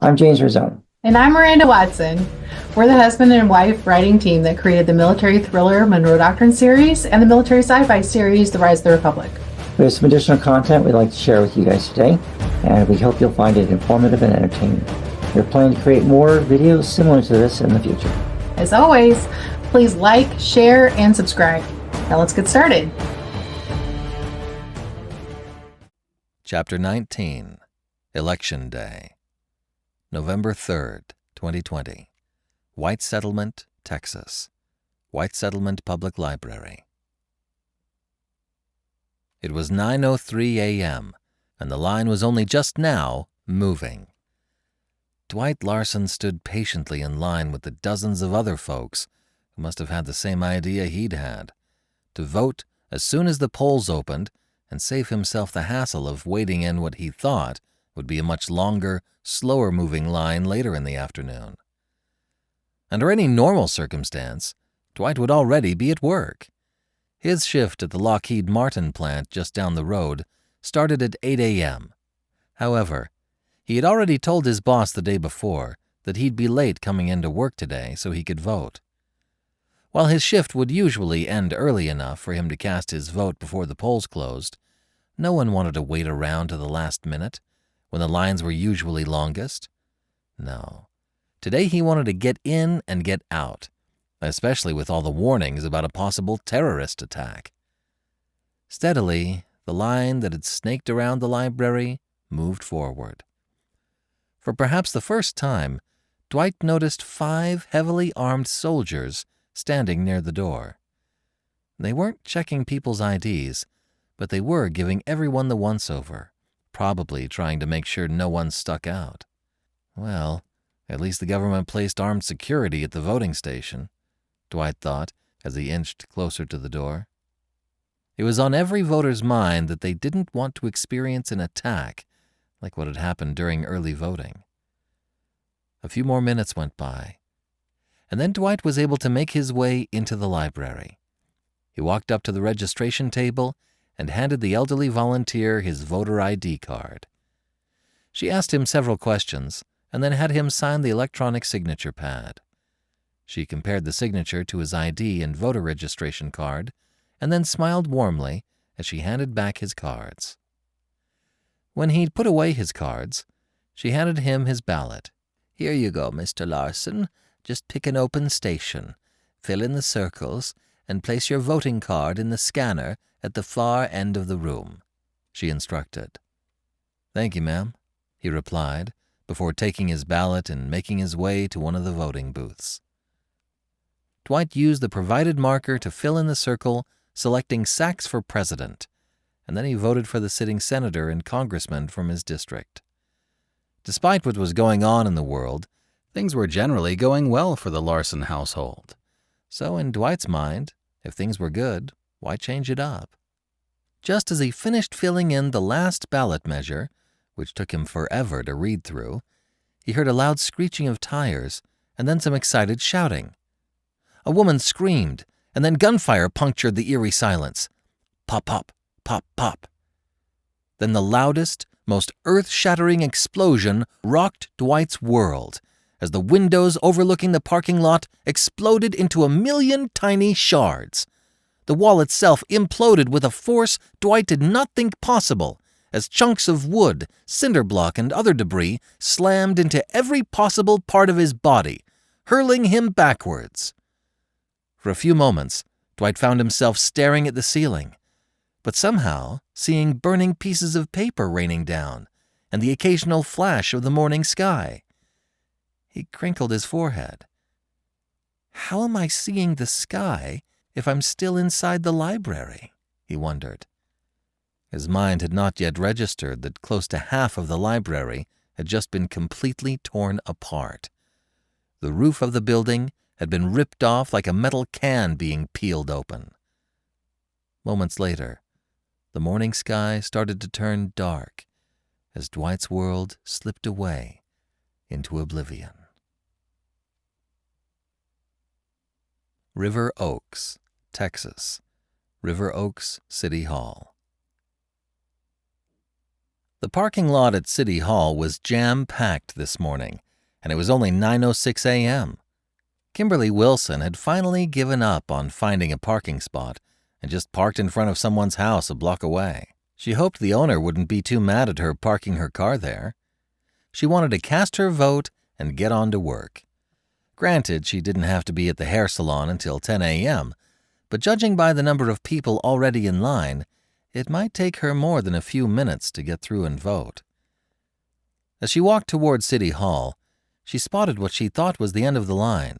I'm James Rosone. And I'm Miranda Watson. We're the husband and wife writing team that created the military thriller Monroe Doctrine series and the military sci-fi series The Rise of the Republic. We have some additional content we'd like to share with you guys today, and we hope you'll find it informative and entertaining. We're planning to create more videos similar to this in the future. As always, please like, share, and subscribe. Now let's get started. Chapter 19, Election Day, November 3rd, 2020, White Settlement, Texas, White Settlement Public Library. It was 9:03 a.m., and the line was only just now moving. Dwight Larson stood patiently in line with the dozens of other folks who must have had the same idea he'd had, to vote as soon as the polls opened and save himself the hassle of waiting in what he thought would be a much longer, slower-moving line later in the afternoon. Under any normal circumstance, Dwight would already be at work. His shift at the Lockheed Martin plant just down the road started at 8 a.m. However, he had already told his boss the day before that he'd be late coming into work today so he could vote. While his shift would usually end early enough for him to cast his vote before the polls closed, no one wanted to wait around to the last minute, when the lines were usually longest. No. Today he wanted to get in and get out, especially with all the warnings about a possible terrorist attack. Steadily, the line that had snaked around the library moved forward. For perhaps the first time, Dwight noticed 5 heavily armed soldiers standing near the door. They weren't checking people's IDs, but they were giving everyone the once-over, probably trying to make sure no one stuck out. Well, at least the government placed armed security at the voting station, Dwight thought as he inched closer to the door. It was on every voter's mind that they didn't want to experience an attack like what had happened during early voting. A few more minutes went by, and then Dwight was able to make his way into the library. He walked up to the registration table and handed the elderly volunteer his voter ID card. She asked him several questions and then had him sign the electronic signature pad. She compared the signature to his ID and voter registration card and then smiled warmly as she handed back his cards. When he'd put away his cards, she handed him his ballot. "Here you go, Mr. Larson. Just pick an open station, fill in the circles, and place your voting card in the scanner at the far end of the room," she instructed. "Thank you, ma'am," he replied, before taking his ballot and making his way to one of the voting booths. Dwight used the provided marker to fill in the circle, selecting Sachs for president, and then he voted for the sitting senator and congressman from his district. Despite what was going on in the world, things were generally going well for the Larson household. So in Dwight's mind, if things were good, why change it up? Just as he finished filling in the last ballot measure, which took him forever to read through, he heard a loud screeching of tires and then some excited shouting. A woman screamed, and then gunfire punctured the eerie silence. Pop, pop, pop, pop. Then the loudest, most earth-shattering explosion rocked Dwight's world as the windows overlooking the parking lot exploded into 1,000,000 tiny shards. The wall itself imploded with a force Dwight did not think possible as chunks of wood, cinder block, and other debris slammed into every possible part of his body, hurling him backwards. For a few moments, Dwight found himself staring at the ceiling, but somehow seeing burning pieces of paper raining down and the occasional flash of the morning sky. He crinkled his forehead. How am I seeing the sky if I'm still inside the library? He wondered. His mind had not yet registered that close to half of the library had just been completely torn apart. The roof of the building had been ripped off like a metal can being peeled open. Moments later, the morning sky started to turn dark as Dwight's world slipped away into oblivion. River Oaks, Texas, River Oaks City Hall. The parking lot at City Hall was jam-packed this morning, and it was only 9:06 a.m. Kimberly Wilson had finally given up on finding a parking spot and just parked in front of someone's house a block away. She hoped the owner wouldn't be too mad at her parking her car there. She wanted to cast her vote and get on to work. Granted, she didn't have to be at the hair salon until 10 a.m., but judging by the number of people already in line, it might take her more than a few minutes to get through and vote. As she walked toward City Hall, she spotted what she thought was the end of the line,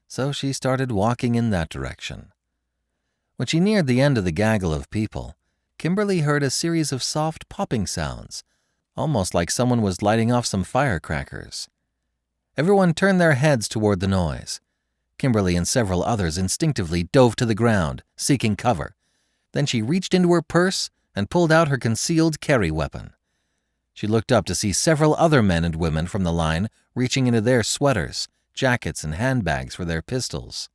so she started walking in that direction. When she neared the end of the gaggle of people, Kimberly heard a series of soft popping sounds, almost like someone was lighting off some firecrackers. Everyone turned their heads toward the noise. Kimberly and several others instinctively dove to the ground, seeking cover. Then she reached into her purse and pulled out her concealed carry weapon. She looked up to see several other men and women from the line reaching into their sweaters, jackets, and handbags for their pistols.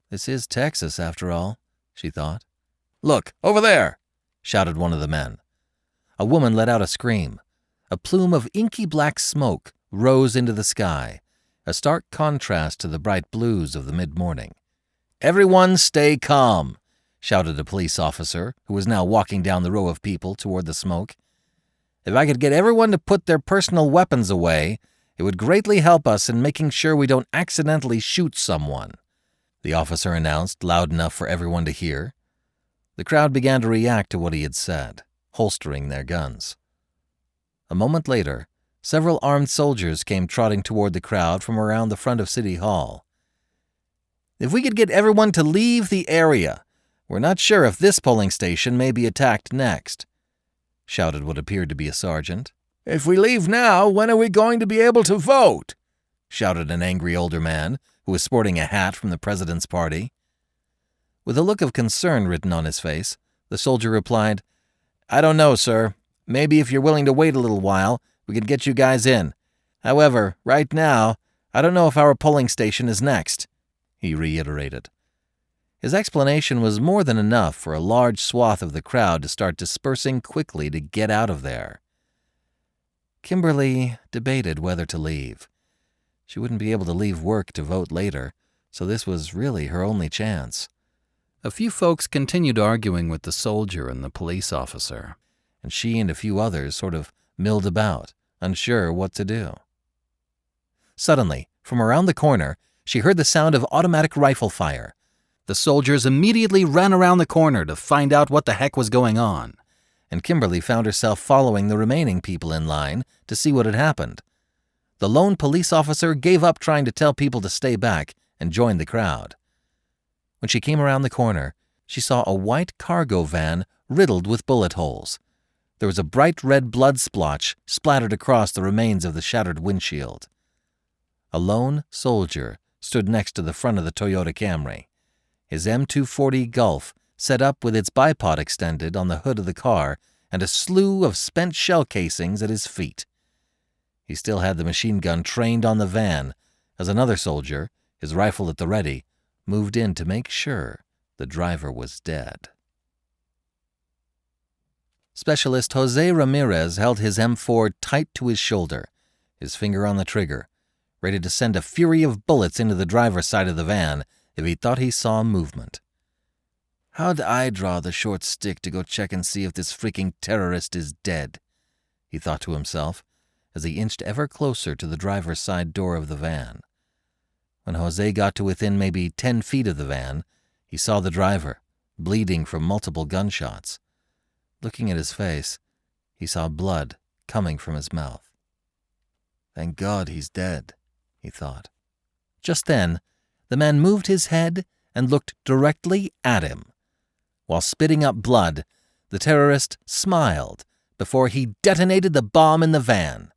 This is Texas, after all, she thought. "Look, over there!" shouted one of the men. A woman let out a scream. A plume of inky black smoke rose into the sky, a stark contrast to the bright blues of the mid-morning. "Everyone stay calm," shouted a police officer who was now walking down the row of people toward the smoke. "If I could get everyone to put their personal weapons away, it would greatly help us in making sure we don't accidentally shoot someone," the officer announced loud enough for everyone to hear. The crowd began to react to what he had said, holstering their guns. A moment later, several armed soldiers came trotting toward the crowd from around the front of City Hall. "If we could get everyone to leave the area, we're not sure if this polling station may be attacked next," shouted what appeared to be a sergeant. "If we leave now, when are we going to be able to vote?" shouted an angry older man who was sporting a hat from the president's party. With a look of concern written on his face, the soldier replied, "I don't know, sir. Maybe if you're willing to wait a little while, we can get you guys in. However, right now, I don't know if our polling station is next," he reiterated. His explanation was more than enough for a large swath of the crowd to start dispersing quickly to get out of there. Kimberly debated whether to leave. She wouldn't be able to leave work to vote later, so this was really her only chance. A few folks continued arguing with the soldier and the police officer, and she and a few others sort of milled about, unsure what to do. Suddenly, from around the corner, she heard the sound of automatic rifle fire. The soldiers immediately ran around the corner to find out what the heck was going on, and Kimberly found herself following the remaining people in line to see what had happened. The lone police officer gave up trying to tell people to stay back and joined the crowd. When she came around the corner, she saw a white cargo van riddled with bullet holes. There was a bright red blood splotch splattered across the remains of the shattered windshield. A lone soldier stood next to the front of the Toyota Camry, his M240 Gulf set up with its bipod extended on the hood of the car and a slew of spent shell casings at his feet. He still had the machine gun trained on the van as another soldier, his rifle at the ready, moved in to make sure the driver was dead. Specialist Jose Ramirez held his M4 tight to his shoulder, his finger on the trigger, ready to send a fury of bullets into the driver's side of the van if he thought he saw movement. "How'd I draw the short stick to go check and see if this freaking terrorist is dead?" he thought to himself as he inched ever closer to the driver's side door of the van. When Jose got to within maybe 10 feet of the van, he saw the driver, bleeding from multiple gunshots. Looking at his face, he saw blood coming from his mouth. "Thank God he's dead," he thought. Just then, the man moved his head and looked directly at him. While spitting up blood, the terrorist smiled before he detonated the bomb in the van.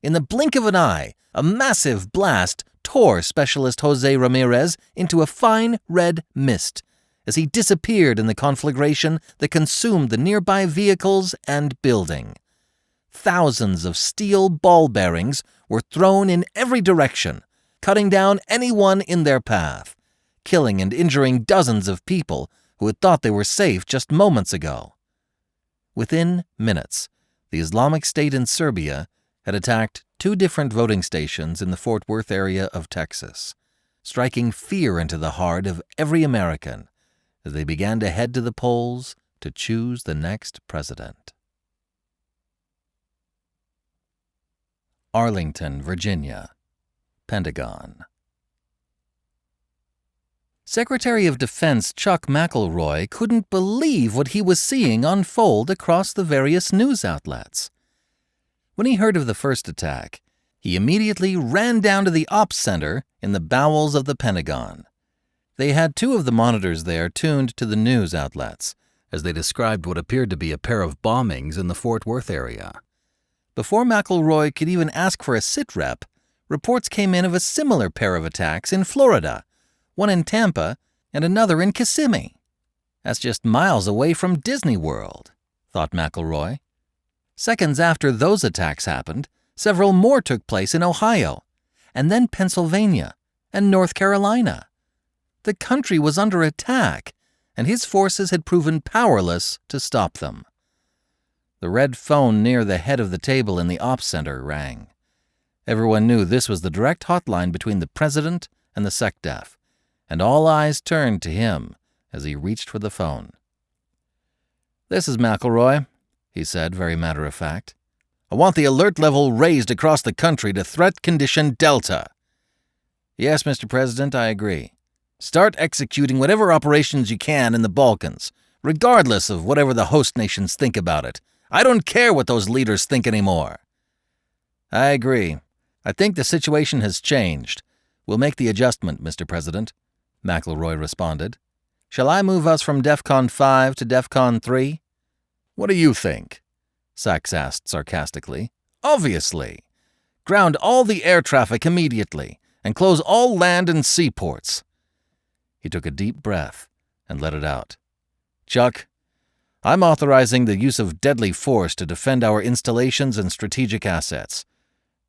In the blink of an eye, a massive blast tore Specialist Jose Ramirez into a fine red mist as he disappeared in the conflagration that consumed the nearby vehicles and building. Thousands of steel ball bearings were thrown in every direction, cutting down anyone in their path, killing and injuring dozens of people who had thought they were safe just moments ago. Within minutes, the Islamic State in Serbia had attacked 2 different voting stations in the Fort Worth area of Texas, striking fear into the heart of every American as they began to head to the polls to choose the next president. Arlington, Virginia, Pentagon. Secretary of Defense Chuck McElroy couldn't believe what he was seeing unfold across the various news outlets. When he heard of the first attack, he immediately ran down to the ops center in the bowels of the Pentagon. They had 2 of the monitors there tuned to the news outlets, as they described what appeared to be a pair of bombings in the Fort Worth area. Before McElroy could even ask for a sitrep, reports came in of a similar pair of attacks in Florida, one in Tampa and another in Kissimmee. That's just miles away from Disney World, thought McElroy. Seconds after those attacks happened, several more took place in Ohio, and then Pennsylvania and North Carolina. The country was under attack, and his forces had proven powerless to stop them. The red phone near the head of the table in the ops center rang. Everyone knew this was the direct hotline between the president and the SecDef, and all eyes turned to him as he reached for the phone. "This is McElroy," he said, very matter-of-fact. "I want the alert level raised across the country to threat condition Delta." "Yes, Mr. President, I agree. Start executing whatever operations you can in the Balkans, regardless of whatever the host nations think about it. I don't care what those leaders think anymore." "I agree. I think the situation has changed. We'll make the adjustment, Mr. President," McElroy responded. "Shall I move us from DEFCON 5 to DEFCON 3? "What do you think?" Sachs asked sarcastically. "Obviously. Ground all the air traffic immediately and close all land and seaports." He took a deep breath and let it out. "Chuck, I'm authorizing the use of deadly force to defend our installations and strategic assets.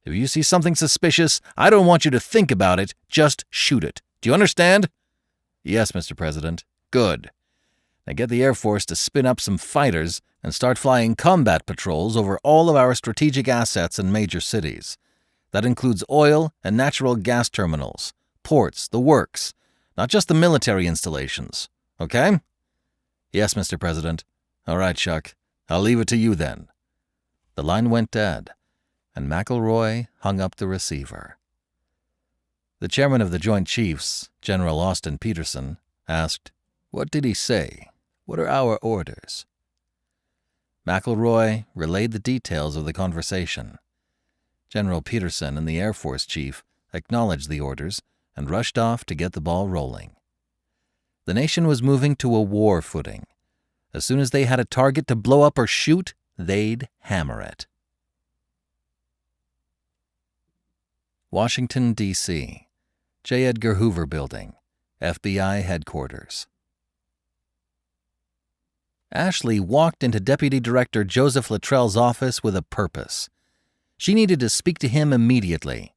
If you see something suspicious, I don't want you to think about it, just shoot it. Do you understand?" "Yes, Mr. President." "Good. Now get the Air Force to spin up some fighters and start flying combat patrols over all of our strategic assets in major cities. That includes oil and natural gas terminals, ports, the works, not just the military installations. Okay?" "Yes, Mr. President." "All right, Chuck. I'll leave it to you then." The line went dead, and McElroy hung up the receiver. The chairman of the Joint Chiefs, General Austin Peterson, asked, "What did he say? What are our orders?" McElroy relayed the details of the conversation. General Peterson and the Air Force chief acknowledged the orders and rushed off to get the ball rolling. The nation was moving to a war footing. As soon as they had a target to blow up or shoot, they'd hammer it. Washington, D.C., J. Edgar Hoover Building, FBI Headquarters. Ashley walked into Deputy Director Joseph Luttrell's office with a purpose. She needed to speak to him immediately.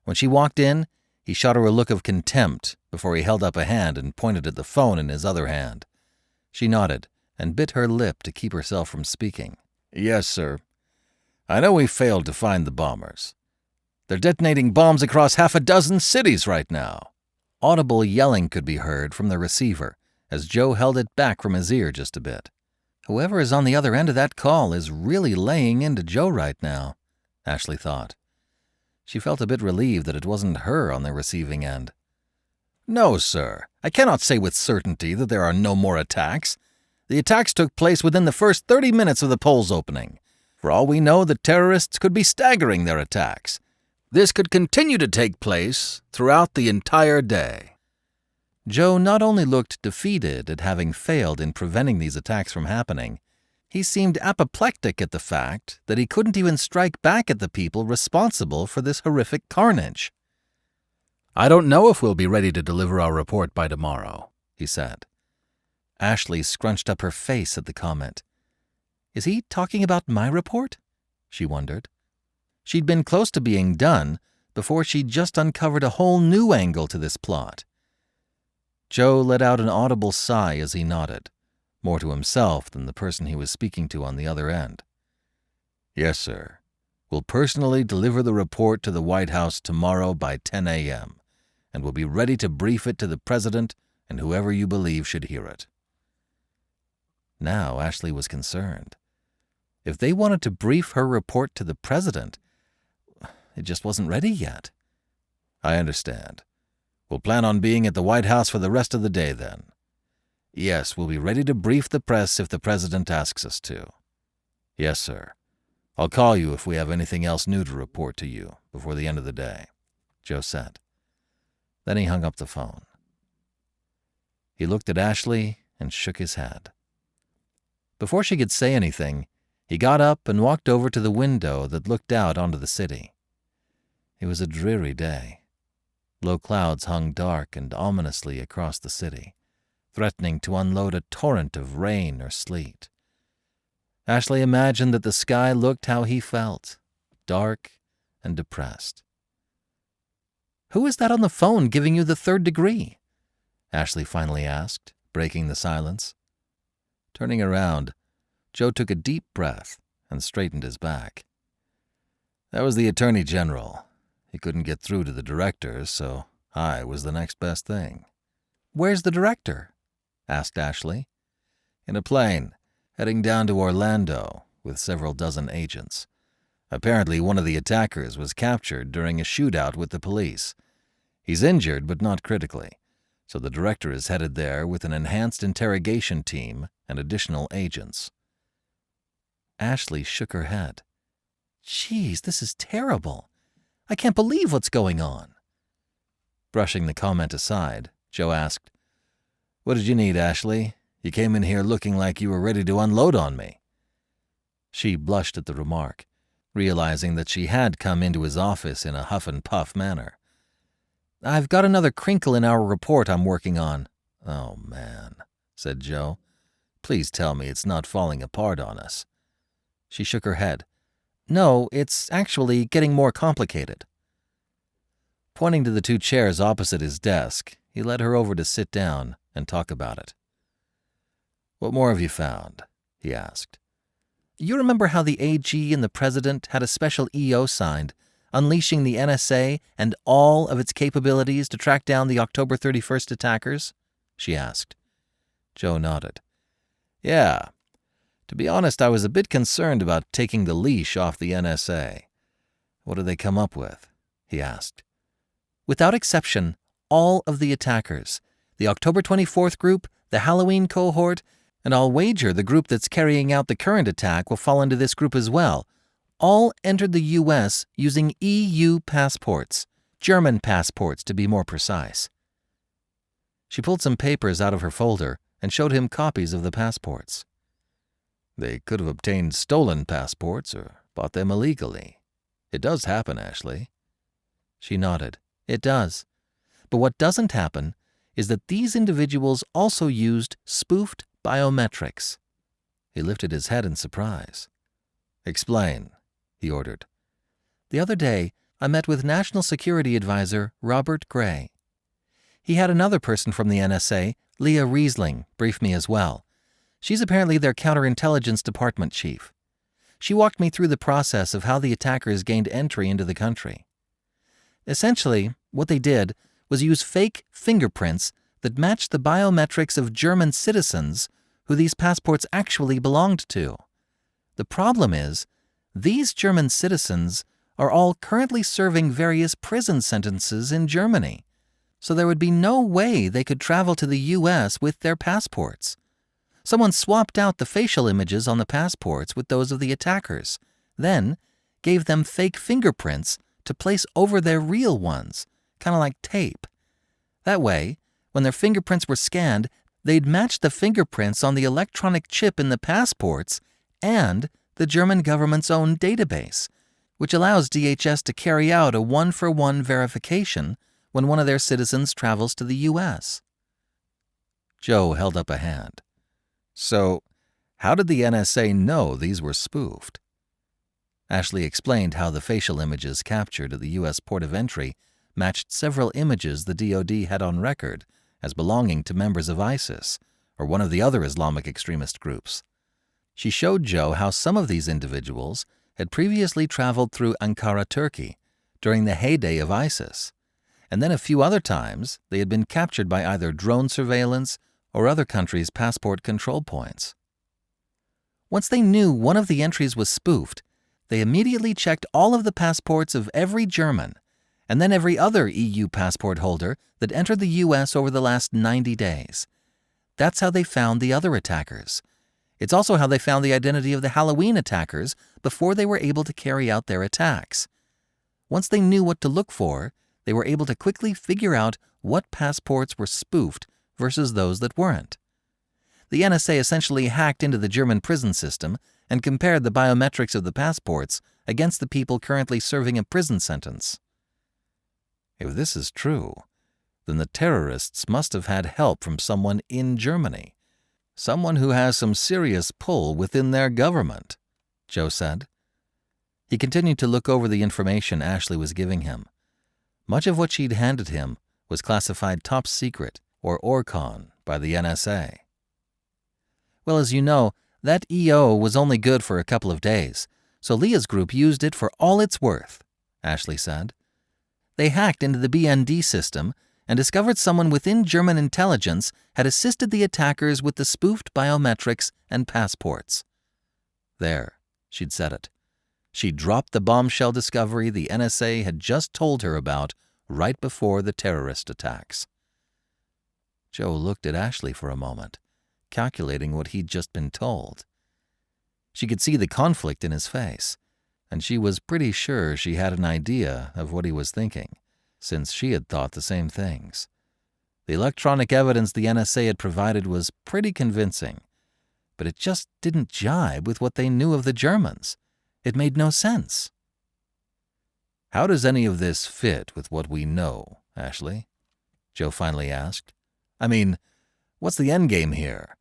When she walked in, he shot her a look of contempt before he held up a hand and pointed at the phone in his other hand. She nodded and bit her lip to keep herself from speaking. "Yes, sir. I know we failed to find the bombers. They're detonating bombs across 6 cities right now." Audible yelling could be heard from the receiver as Joe held it back from his ear just a bit. Whoever is on the other end of that call is really laying into Joe right now, Ashley thought. She felt a bit relieved that it wasn't her on the receiving end. "No, sir. I cannot say with certainty that there are no more attacks. The attacks took place within the first 30 minutes of the polls opening. For all we know, the terrorists could be staggering their attacks. This could continue to take place throughout the entire day." Joe not only looked defeated at having failed in preventing these attacks from happening, he seemed apoplectic at the fact that he couldn't even strike back at the people responsible for this horrific carnage. "I don't know if we'll be ready to deliver our report by tomorrow," he said. Ashley scrunched up her face at the comment. Is he talking about my report? She wondered. She'd been close to being done before she'd just uncovered a whole new angle to this plot. Joe let out an audible sigh as he nodded, more to himself than the person he was speaking to on the other end. Yes, sir. Will personally deliver the report to the White House tomorrow by 10 a.m., and will be ready to brief it to the President and whoever you believe should hear it. Now Ashley was concerned. If they wanted to brief her report to the President, it just wasn't ready yet. I understand. We'll plan on being at the White House for the rest of the day then. Yes, we'll be ready to brief the press if the President asks us to. Yes, sir. I'll call you if we have anything else new to report to you before the end of the day, Joe said. Then he hung up the phone. He looked at Ashley and shook his head. Before she could say anything, he got up and walked over to the window that looked out onto the city. It was a dreary day. Low clouds hung dark and ominously across the city, threatening to unload a torrent of rain or sleet. Ashley imagined that the sky looked how he felt, dark and depressed. "Who is that on the phone giving you the 3rd degree?" Ashley finally asked, breaking the silence. Turning around, Joe took a deep breath and straightened his back. That was the Attorney General. He couldn't get through to the director, so I was the next best thing. "Where's the director?" asked Ashley. "In a plane, heading down to Orlando with several dozen agents. Apparently one of the attackers was captured during a shootout with the police. He's injured but not critically, so the director is headed there with an enhanced interrogation team and additional agents." Ashley shook her head. "Geez, this is terrible. I can't believe what's going on." Brushing the comment aside, Joe asked, "What did you need, Ashley? You came in here looking like you were ready to unload on me." She blushed at the remark, realizing that she had come into his office in a huff-and-puff manner. "I've got another crinkle in our report I'm working on." "Oh, man," said Joe. "Please tell me it's not falling apart on us." She shook her head. "No, it's actually getting more complicated." Pointing to the 2 chairs opposite his desk, he led her over to sit down and talk about it. "What more have you found?" he asked. "You remember how the AG and the President had a special EO signed, unleashing the NSA and all of its capabilities to track down the October 31st attackers?" she asked. Joe nodded. "Yeah. To be honest, I was a bit concerned about taking the leash off the NSA. What did they come up with?" he asked. "Without exception, all of the attackers, the October 24th group, the Halloween cohort, and I'll wager the group that's carrying out the current attack will fall into this group as well, all entered the U.S. using EU passports, German passports to be more precise." She pulled some papers out of her folder and showed him copies of the passports. "They could have obtained stolen passports or bought them illegally. It does happen, Ashley." She nodded. "It does. But what doesn't happen is that these individuals also used spoofed biometrics." He lifted his head in surprise. "Explain," he ordered. "The other day, I met with National Security Advisor Robert Gray. He had another person from the NSA, Leah Riesling, brief me as well. She's apparently their counterintelligence department chief. She walked me through the process of how the attackers gained entry into the country. Essentially, what they did was use fake fingerprints that matched the biometrics of German citizens who these passports actually belonged to. The problem is, these German citizens are all currently serving various prison sentences in Germany, so there would be no way they could travel to the U.S. with their passports. Someone swapped out the facial images on the passports with those of the attackers, then gave them fake fingerprints to place over their real ones, kind of like tape. That way, when their fingerprints were scanned, they'd match the fingerprints on the electronic chip in the passports and the German government's own database, which allows DHS to carry out a one-for-one verification when one of their citizens travels to the U.S. Joe held up a hand. "So, how did the NSA know these were spoofed?" Ashley explained how the facial images captured at the U.S. port of entry matched several images the DoD had on record as belonging to members of ISIS or one of the other Islamic extremist groups. She showed Joe how some of these individuals had previously traveled through Ankara, Turkey, during the heyday of ISIS, and then a few other times they had been captured by either drone surveillance or other countries' passport control points. Once they knew one of the entries was spoofed, they immediately checked all of the passports of every German and then every other EU passport holder that entered the U.S. over the last 90 days. That's how they found the other attackers. It's also how they found the identity of the Halloween attackers before they were able to carry out their attacks. Once they knew what to look for, they were able to quickly figure out what passports were spoofed versus those that weren't. The NSA essentially hacked into the German prison system and compared the biometrics of the passports against the people currently serving a prison sentence. If this is true, then the terrorists must have had help from someone in Germany, someone who has some serious pull within their government, Joe said. He continued to look over the information Ashley was giving him. Much of what she'd handed him was classified top secret, or ORCON, by the NSA. Well, as you know, that EO was only good for a couple of days, so Leah's group used it for all it's worth, Ashley said. They hacked into the BND system and discovered someone within German intelligence had assisted the attackers with the spoofed biometrics and passports. There, she'd said it. She dropped the bombshell discovery the NSA had just told her about right before the terrorist attacks. Joe looked at Ashley for a moment, calculating what he'd just been told. She could see the conflict in his face, and she was pretty sure she had an idea of what he was thinking, since she had thought the same things. The electronic evidence the NSA had provided was pretty convincing, but it just didn't jibe with what they knew of the Germans. It made no sense. How does any of this fit with what we know, Ashley? Joe finally asked. I mean, what's the endgame here?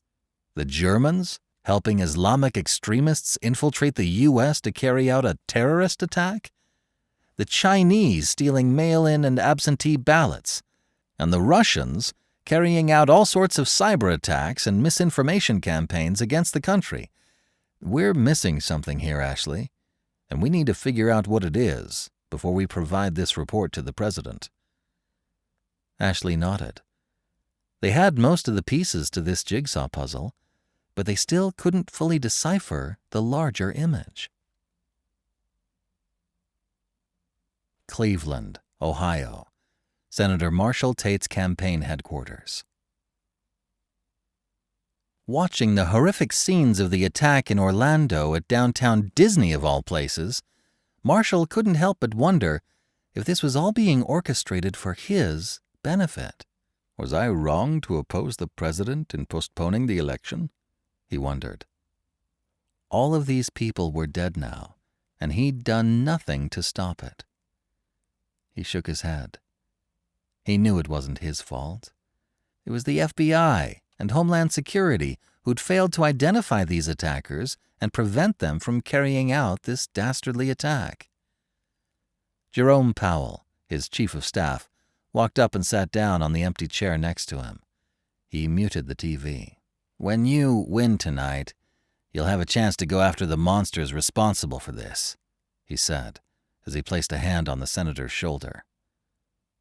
The Germans helping Islamic extremists infiltrate the U.S. to carry out a terrorist attack? The Chinese stealing mail-in and absentee ballots? And the Russians carrying out all sorts of cyber attacks and misinformation campaigns against the country? We're missing something here, Ashley, and we need to figure out what it is before we provide this report to the president. Ashley nodded. They had most of the pieces to this jigsaw puzzle, but they still couldn't fully decipher the larger image. Cleveland, Ohio, Senator Marshall Tate's campaign headquarters. Watching the horrific scenes of the attack in Orlando at downtown Disney of all places, Marshall couldn't help but wonder if this was all being orchestrated for his benefit. Was I wrong to oppose the president in postponing the election? He wondered. All of these people were dead now, and he'd done nothing to stop it. He shook his head. He knew it wasn't his fault. It was the FBI and Homeland Security who'd failed to identify these attackers and prevent them from carrying out this dastardly attack. Jerome Powell, his chief of staff, walked up and sat down on the empty chair next to him. He muted the TV. When you win tonight, you'll have a chance to go after the monsters responsible for this, he said, as he placed a hand on the senator's shoulder.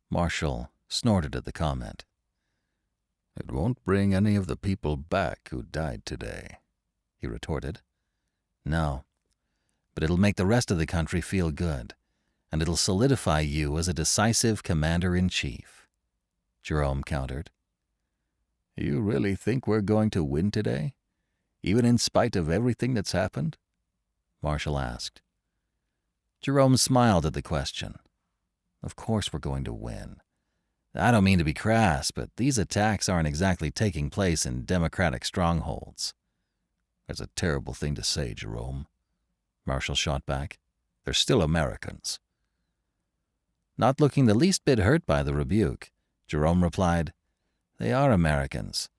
Marshall snorted at the comment. It won't bring any of the people back who died today, he retorted. No, but it'll make the rest of the country feel good, and it'll solidify you as a decisive commander-in-chief, Jerome countered. You really think we're going to win today, even in spite of everything that's happened? Marshall asked. Jerome smiled at the question. Of course we're going to win. I don't mean to be crass, but these attacks aren't exactly taking place in Democratic strongholds. That's a terrible thing to say, Jerome, Marshall shot back. They're still Americans. Not looking the least bit hurt by the rebuke, Jerome replied, They are Americans.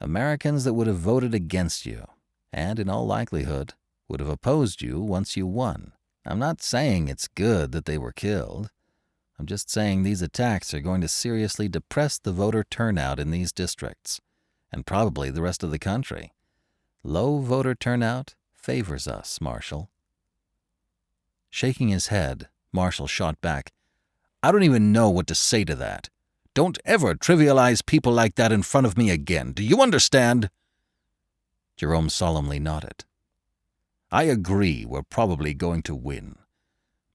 Americans that would have voted against you, and in all likelihood would have opposed you once you won. I'm not saying it's good that they were killed. I'm just saying these attacks are going to seriously depress the voter turnout in these districts, and probably the rest of the country. Low voter turnout favors us, Marshall. Shaking his head, Marshall shot back, "I don't even know what to say to that. Don't ever trivialize people like that in front of me again. Do you understand?" Jerome solemnly nodded. "I agree we're probably going to win,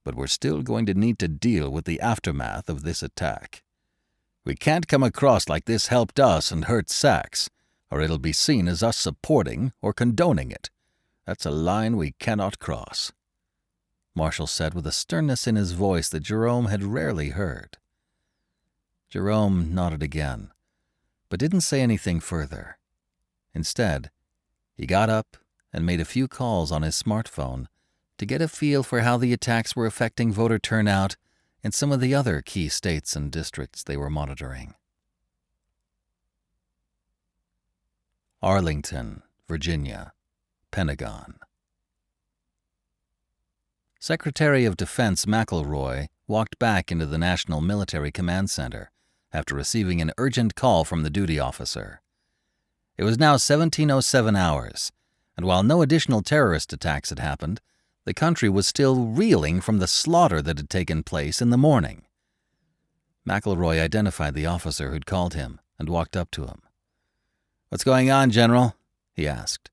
but we're still going to need to deal with the aftermath of this attack. We can't come across like this helped us and hurt Sachs, or it'll be seen as us supporting or condoning it. That's a line we cannot cross," Marshall said with a sternness in his voice that Jerome had rarely heard. Jerome nodded again, but didn't say anything further. Instead, he got up and made a few calls on his smartphone to get a feel for how the attacks were affecting voter turnout in some of the other key states and districts they were monitoring. Arlington, Virginia, Pentagon. Secretary of Defense McElroy walked back into the National Military Command Center after receiving an urgent call from the duty officer. It was now 17:07 hours, and while no additional terrorist attacks had happened, the country was still reeling from the slaughter that had taken place in the morning. McElroy identified the officer who'd called him and walked up to him. "What's going on, General?" he asked.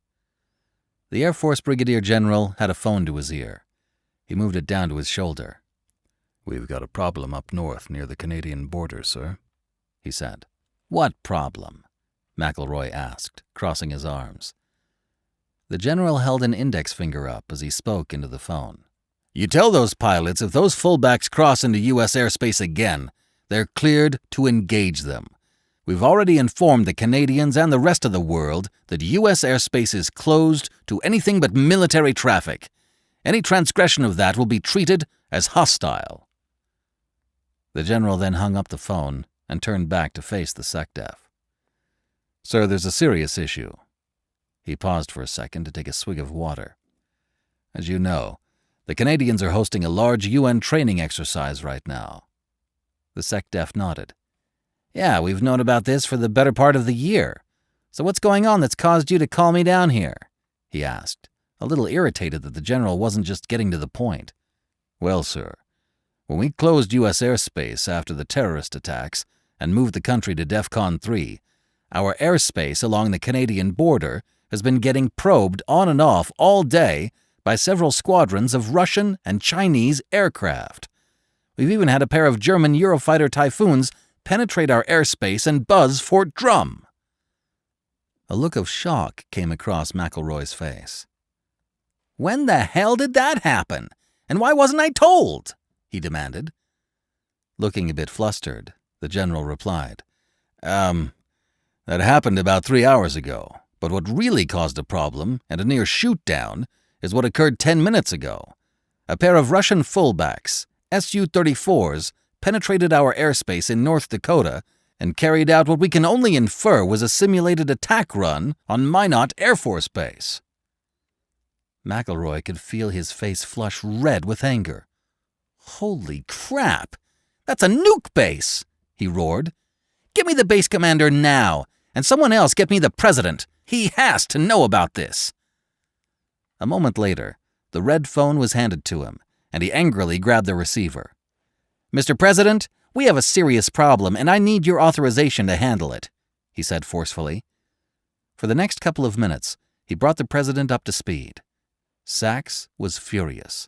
The Air Force Brigadier General had a phone to his ear. He moved it down to his shoulder. "We've got a problem up north near the Canadian border, sir," he said. "What problem?" McElroy asked, crossing his arms. The general held an index finger up as he spoke into the phone. "You tell those pilots if those fullbacks cross into U.S. airspace again, they're cleared to engage them. We've already informed the Canadians and the rest of the world that U.S. airspace is closed to anything but military traffic. Any transgression of that will be treated as hostile." The general then hung up the phone and turned back to face the SecDef. "Sir, there's a serious issue." He paused for a second to take a swig of water. "As you know, the Canadians are hosting a large UN training exercise right now." The SecDef nodded. "Yeah, we've known about this for the better part of the year. So what's going on that's caused you to call me down here?" he asked, a little irritated that the general wasn't just getting to the point. "Well, sir, when we closed U.S. airspace after the terrorist attacks and moved the country to DEFCON 3, our airspace along the Canadian border has been getting probed on and off all day by several squadrons of Russian and Chinese aircraft. We've even had a pair of German Eurofighter Typhoons penetrate our airspace and buzz Fort Drum." A look of shock came across McElroy's face. "When the hell did that happen? And why wasn't I told?" he demanded. Looking a bit flustered, the general replied, That happened about 3 hours ago. But what really caused a problem, and a near shoot-down, is what occurred 10 minutes ago. A pair of Russian fullbacks, Su-34s, penetrated our airspace in North Dakota and carried out what we can only infer was a simulated attack run on Minot Air Force Base. McElroy could feel his face flush red with anger. "Holy crap! That's a nuke base!" he roared. "Get me the base commander now, and someone else get me the president. He has to know about this." A moment later, the red phone was handed to him, and he angrily grabbed the receiver. "Mr. President, we have a serious problem, and I need your authorization to handle it," he said forcefully. For the next couple of minutes, he brought the president up to speed. Sachs was furious.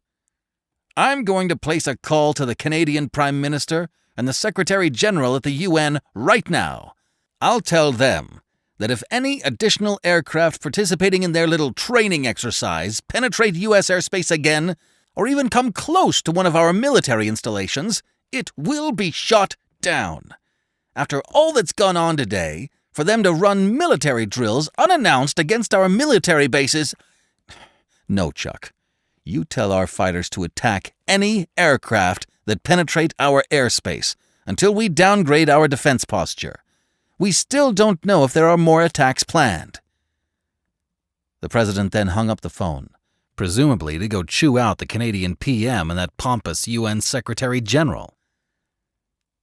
"I'm going to place a call to the Canadian Prime Minister and the Secretary General at the UN right now. I'll tell them that if any additional aircraft participating in their little training exercise penetrate U.S. airspace again, or even come close to one of our military installations, it will be shot down. After all that's gone on today, for them to run military drills unannounced against our military bases... No, Chuck. You tell our fighters to attack any aircraft that penetrate our airspace until we downgrade our defense posture. We still don't know if there are more attacks planned." The president then hung up the phone, presumably to go chew out the Canadian PM and that pompous UN Secretary General.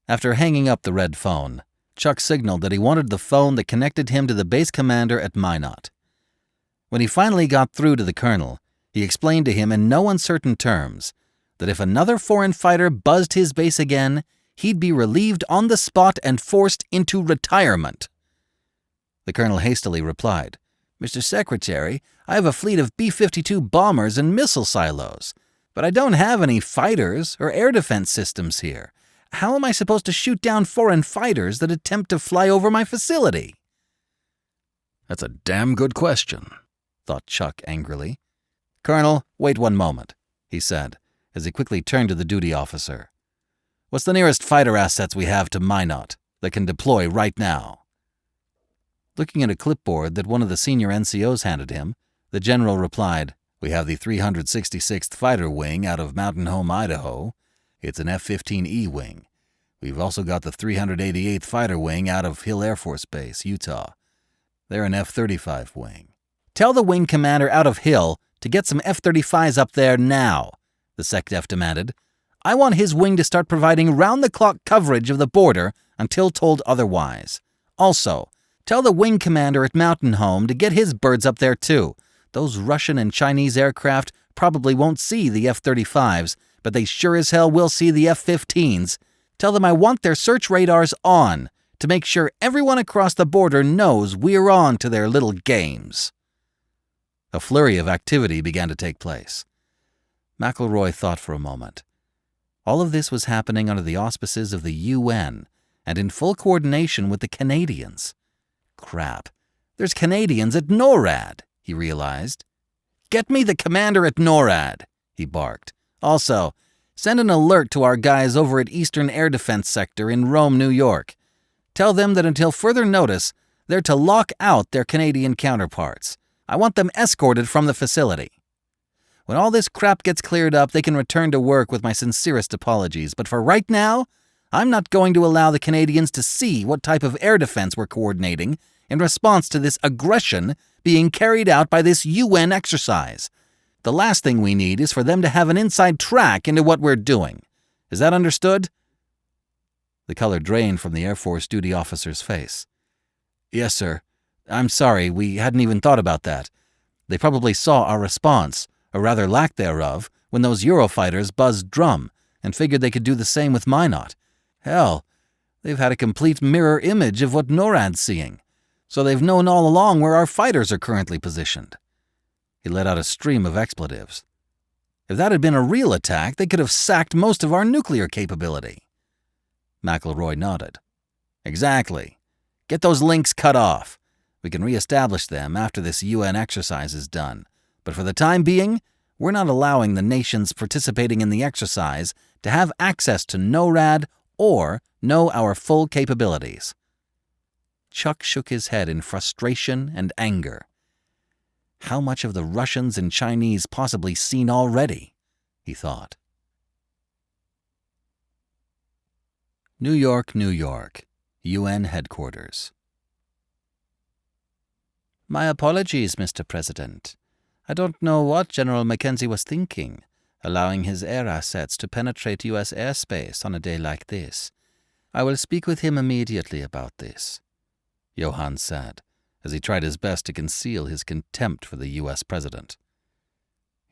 After hanging up the red phone, Chuck signaled that he wanted the phone that connected him to the base commander at Minot. When he finally got through to the colonel, he explained to him in no uncertain terms that if another foreign fighter buzzed his base again, he'd be relieved on the spot and forced into retirement. The colonel hastily replied, "Mr. Secretary, I have a fleet of B-52 bombers and missile silos, but I don't have any fighters or air defense systems here. How am I supposed to shoot down foreign fighters that attempt to fly over my facility?" "That's a damn good question," thought Chuck angrily. "Colonel, wait one moment," he said, as he quickly turned to the duty officer. "What's the nearest fighter assets we have to Minot that can deploy right now?" Looking at a clipboard that one of the senior NCOs handed him, the general replied, "We have the 366th Fighter Wing out of Mountain Home, Idaho. It's an F-15E wing. We've also got the 388th Fighter Wing out of Hill Air Force Base, Utah. They're an F-35 wing." "Tell the wing commander out of Hill to get some F-35s up there now," the SecDef demanded. "I want his wing to start providing round-the-clock coverage of the border until told otherwise. Also, tell the wing commander at Mountain Home to get his birds up there too. Those Russian and Chinese aircraft probably won't see the F-35s, but they sure as hell will see the F-15s. Tell them I want their search radars on to make sure everyone across the border knows we're on to their little games." A flurry of activity began to take place. McElroy thought for a moment. All of this was happening under the auspices of the UN and in full coordination with the Canadians. Crap. There's Canadians at NORAD, he realized. "Get me the commander at NORAD," he barked. "Also, send an alert to our guys over at Eastern Air Defense Sector in Rome, New York. Tell them that until further notice, they're to lock out their Canadian counterparts. I want them escorted from the facility. When all this crap gets cleared up, they can return to work with my sincerest apologies. But for right now, I'm not going to allow the Canadians to see what type of air defense we're coordinating in response to this aggression being carried out by this UN exercise. The last thing we need is for them to have an inside track into what we're doing. Is that understood?" The color drained from the Air Force duty officer's face. "Yes, sir. I'm sorry, we hadn't even thought about that. They probably saw our response, or rather lack thereof, when those Eurofighters buzzed drum and figured they could do the same with Minot. Hell, they've had a complete mirror image of what NORAD's seeing, so they've known all along where our fighters are currently positioned." He let out a stream of expletives. "If that had been a real attack, they could have sacked most of our nuclear capability." McElroy nodded. "Exactly. Get those links cut off. We can reestablish them after this UN exercise is done. But for the time being, we're not allowing the nations participating in the exercise to have access to NORAD or know our full capabilities." Chuck shook his head in frustration and anger. How much of the Russians and Chinese possibly seen already, he thought. New York, New York, UN Headquarters. "My apologies, Mr. President. I don't know what General Mackenzie was thinking, allowing his air assets to penetrate U.S. airspace on a day like this. I will speak with him immediately about this," Johann said, as he tried his best to conceal his contempt for the U.S. President.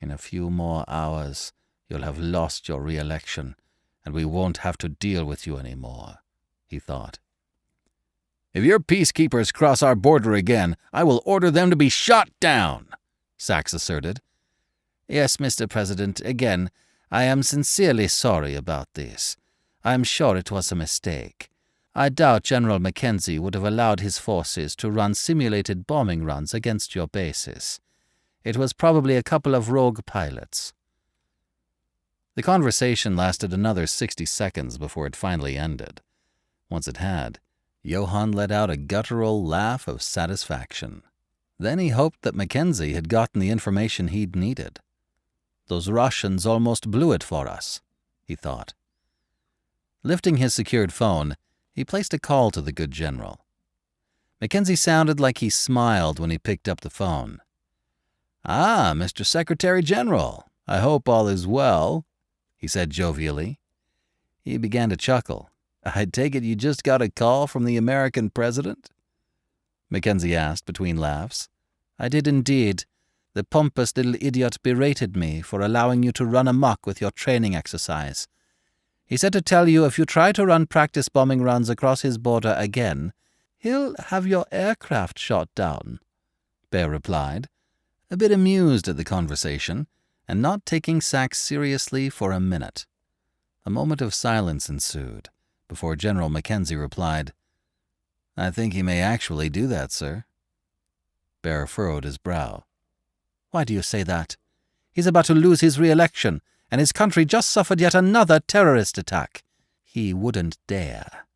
"In a few more hours, you'll have lost your re-election, and we won't have to deal with you anymore," he thought. "If your peacekeepers cross our border again, I will order them to be shot down," Sachs asserted. "Yes, Mr. President, again, I am sincerely sorry about this. I am sure it was a mistake. I doubt General Mackenzie would have allowed his forces to run simulated bombing runs against your bases. It was probably a couple of rogue pilots." The conversation lasted another 60 seconds before it finally ended. Once it had, Johann let out a guttural laugh of satisfaction. Then he hoped that Mackenzie had gotten the information he'd needed. "Those Russians almost blew it for us," he thought. Lifting his secured phone, he placed a call to the good general. Mackenzie sounded like he smiled when he picked up the phone. "Ah, Mr. Secretary General, I hope all is well," he said jovially. He began to chuckle. "I take it you just got a call from the American president?" Mackenzie asked between laughs. "I did indeed. The pompous little idiot berated me for allowing you to run amok with your training exercise. He said to tell you if you try to run practice bombing runs across his border again, he'll have your aircraft shot down," Bear replied, a bit amused at the conversation and not taking Sachs seriously for a minute. A moment of silence ensued before General Mackenzie replied, "I think he may actually do that, sir." Bear furrowed his brow. "Why do you say that? He's about to lose his re-election, and his country just suffered yet another terrorist attack. He wouldn't dare."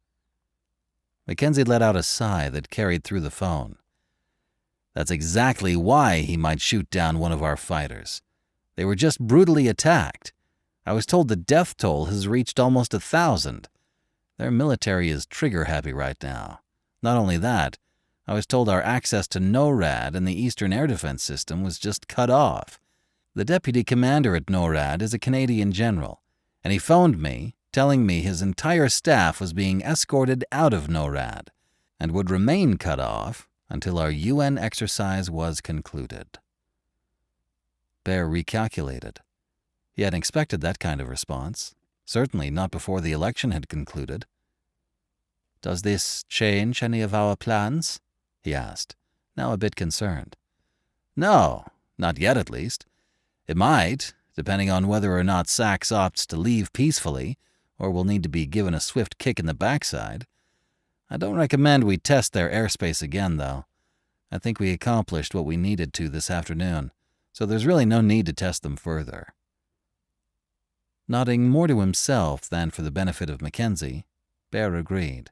Mackenzie let out a sigh that carried through the phone. "That's exactly why he might shoot down one of our fighters. They were just brutally attacked. I was told the death toll has reached almost 1,000. Their military is trigger-happy right now. Not only that, I was told our access to NORAD and the Eastern Air Defense System was just cut off. The deputy commander at NORAD is a Canadian general, and he phoned me, telling me his entire staff was being escorted out of NORAD and would remain cut off until our UN exercise was concluded." Bear recalculated. He hadn't expected that kind of response, certainly not before the election had concluded. "Does this change any of our plans?" he asked, now a bit concerned. "No, not yet at least. It might, depending on whether or not Sachs opts to leave peacefully or will need to be given a swift kick in the backside. I don't recommend we test their airspace again, though. I think we accomplished what we needed to this afternoon, so there's really no need to test them further." Nodding more to himself than for the benefit of Mackenzie, Bear agreed.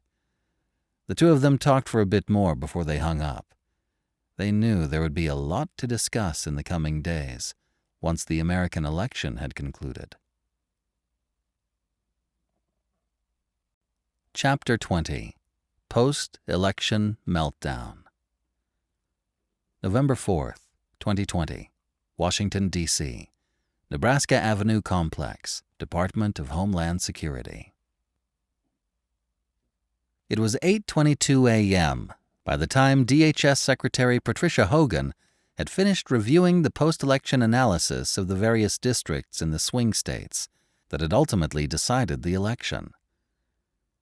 The two of them talked for a bit more before they hung up. They knew there would be a lot to discuss in the coming days, once the American election had concluded. Chapter 20. Post-Election Meltdown. November 4th, 2020, Washington, D.C., Nebraska Avenue Complex, Department of Homeland Security. It was 8:22 a.m. by the time DHS Secretary Patricia Hogan had finished reviewing the post-election analysis of the various districts in the swing states that had ultimately decided the election.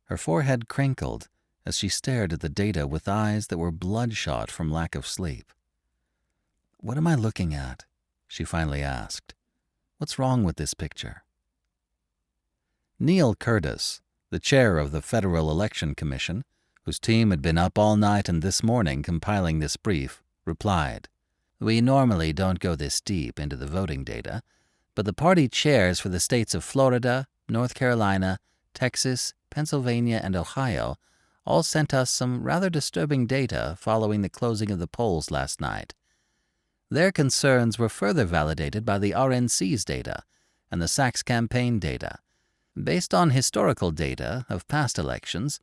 Her forehead crinkled as she stared at the data with eyes that were bloodshot from lack of sleep. "What am I looking at?" she finally asked. "What's wrong with this picture?" Neil Curtis, the chair of the Federal Election Commission, whose team had been up all night and this morning compiling this brief, replied, "We normally don't go this deep into the voting data, but the party chairs for the states of Florida, North Carolina, Texas, Pennsylvania, and Ohio all sent us some rather disturbing data following the closing of the polls last night. Their concerns were further validated by the RNC's data and the Sachs campaign data. Based on historical data of past elections,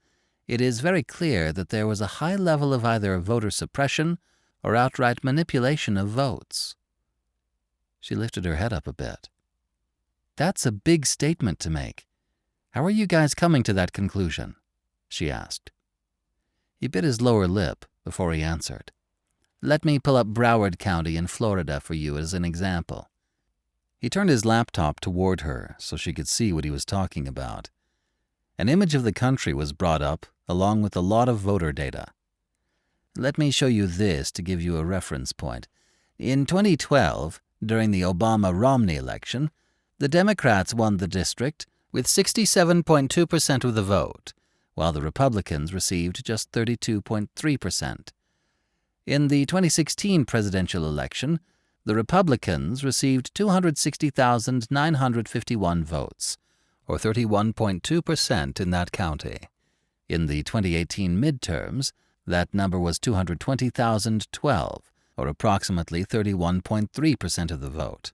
it is very clear that there was a high level of either voter suppression or outright manipulation of votes." She lifted her head up a bit. "That's a big statement to make. How are you guys coming to that conclusion?" she asked. He bit his lower lip before he answered. "Let me pull up Broward County in Florida for you as an example." He turned his laptop toward her so she could see what he was talking about. An image of the country was brought up, along with a lot of voter data. "Let me show you this to give you a reference point. In 2012, during the Obama-Romney election, the Democrats won the district with 67.2% of the vote, while the Republicans received just 32.3%. In the 2016 presidential election, the Republicans received 260,951 votes, or 31.2% in that county. In the 2018 midterms, that number was 220,012, or approximately 31.3% of the vote.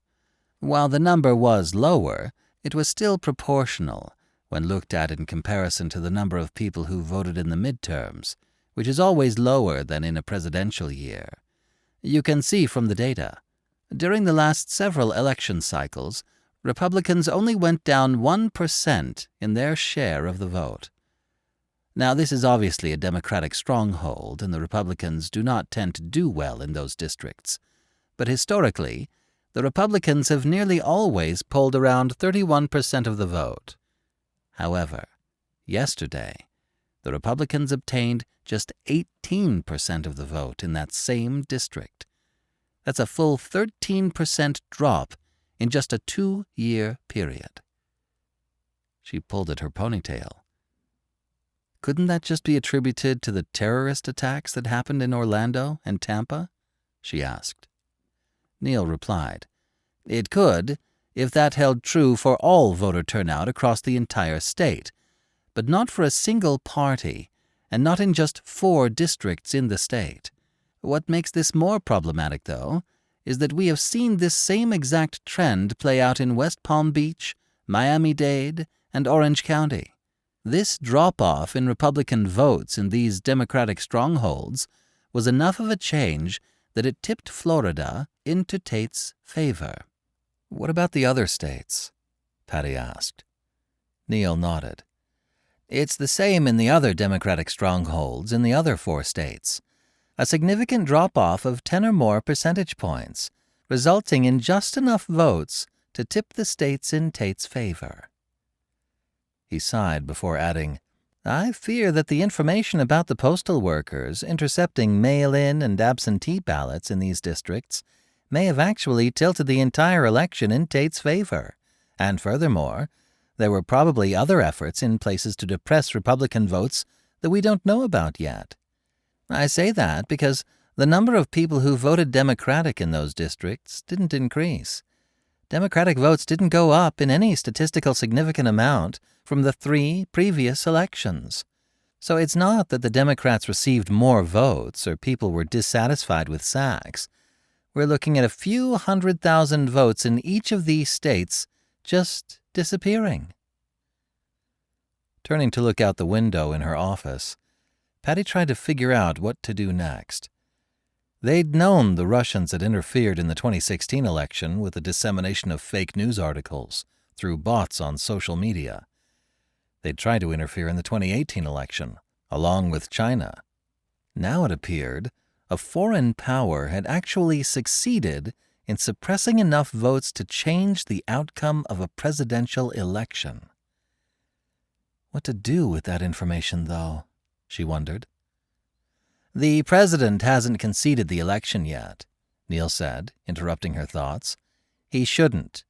While the number was lower, it was still proportional when looked at in comparison to the number of people who voted in the midterms, which is always lower than in a presidential year. You can see from the data. During the last several election cycles, Republicans only went down 1% in their share of the vote. Now, this is obviously a Democratic stronghold, and the Republicans do not tend to do well in those districts. but historically, the Republicans have nearly always polled around 31% of the vote. However, yesterday, the Republicans obtained just 18% of the vote in that same district. That's a full 13% drop in just a 2-year period. She pulled at her ponytail. Couldn't that just be attributed to the terrorist attacks that happened in Orlando and Tampa? She asked. Neil replied, It could, if that held true for all voter turnout across the entire state, but not for a single party, and not in just 4 districts in the state. What makes this more problematic, though, is that we have seen this same exact trend play out in West Palm Beach, Miami-Dade, and Orange County. This drop-off in Republican votes in these Democratic strongholds was enough of a change that it tipped Florida into Tate's favor. What about the other states? Patty asked. Neil nodded. It's the same in the other Democratic strongholds in the other 4 states. A significant drop-off of 10 or more percentage points, resulting in just enough votes to tip the states in Tate's favor. He sighed before adding, I fear that the information about the postal workers intercepting mail-in and absentee ballots in these districts may have actually tilted the entire election in Tate's favor, and furthermore, there were probably other efforts in places to depress Republican votes that we don't know about yet. I say that because the number of people who voted Democratic in those districts didn't increase. Democratic votes didn't go up in any statistical significant amount from the 3 previous elections. So it's not that the Democrats received more votes or people were dissatisfied with Sachs. We're looking at a few 100,000 votes in each of these states just disappearing. Turning to look out the window in her office, Patty tried to figure out what to do next. They'd known the Russians had interfered in the 2016 election with the dissemination of fake news articles through bots on social media. They'd tried to interfere in the 2018 election, along with China. Now it appeared a foreign power had actually succeeded in suppressing enough votes to change the outcome of a presidential election. What to do with that information, though? She wondered. The president hasn't conceded the election yet, Neil said, interrupting her thoughts. He shouldn't.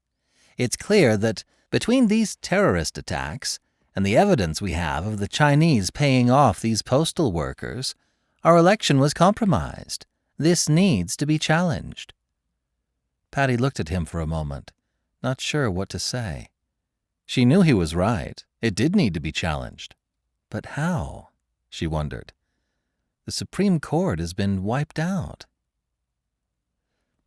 It's clear that between these terrorist attacks and the evidence we have of the Chinese paying off these postal workers, our election was compromised. This needs to be challenged. Patty looked at him for a moment, not sure what to say. She knew he was right. It did need to be challenged. But how? She wondered. The Supreme Court has been wiped out.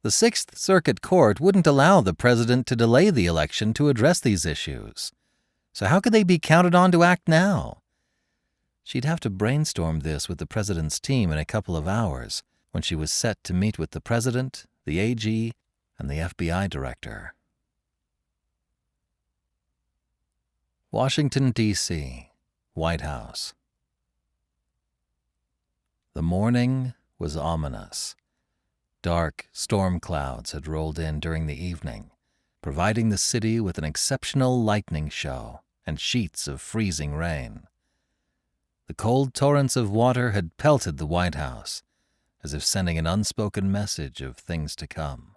The Sixth Circuit Court wouldn't allow the president to delay the election to address these issues. So how could they be counted on to act now? She'd have to brainstorm this with the president's team in a couple of hours when she was set to meet with the president, the AG, and the FBI director. Washington, D.C., White House. The morning was ominous. Dark storm clouds had rolled in during the evening, providing the city with an exceptional lightning show and sheets of freezing rain. The cold torrents of water had pelted the White House, as if sending an unspoken message of things to come.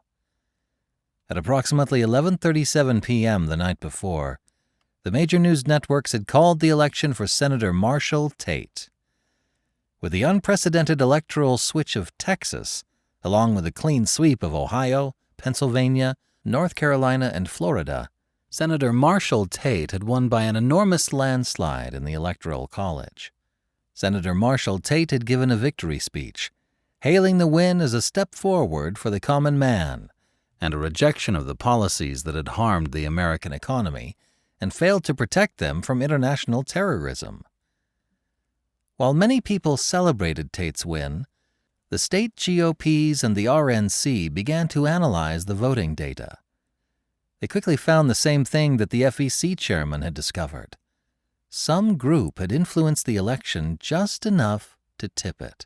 At approximately 11:37 p.m. the night before, the major news networks had called the election for Senator Marshall Tate. With the unprecedented electoral switch of Texas, along with a clean sweep of Ohio, Pennsylvania, North Carolina, and Florida, Senator Marshall Tate had won by an enormous landslide in the Electoral College. Senator Marshall Tate had given a victory speech, hailing the win as a step forward for the common man and a rejection of the policies that had harmed the American economy and failed to protect them from international terrorism. While many people celebrated Tate's win, the state GOPs and the RNC began to analyze the voting data. They quickly found the same thing that the FEC chairman had discovered. Some group had influenced the election just enough to tip it.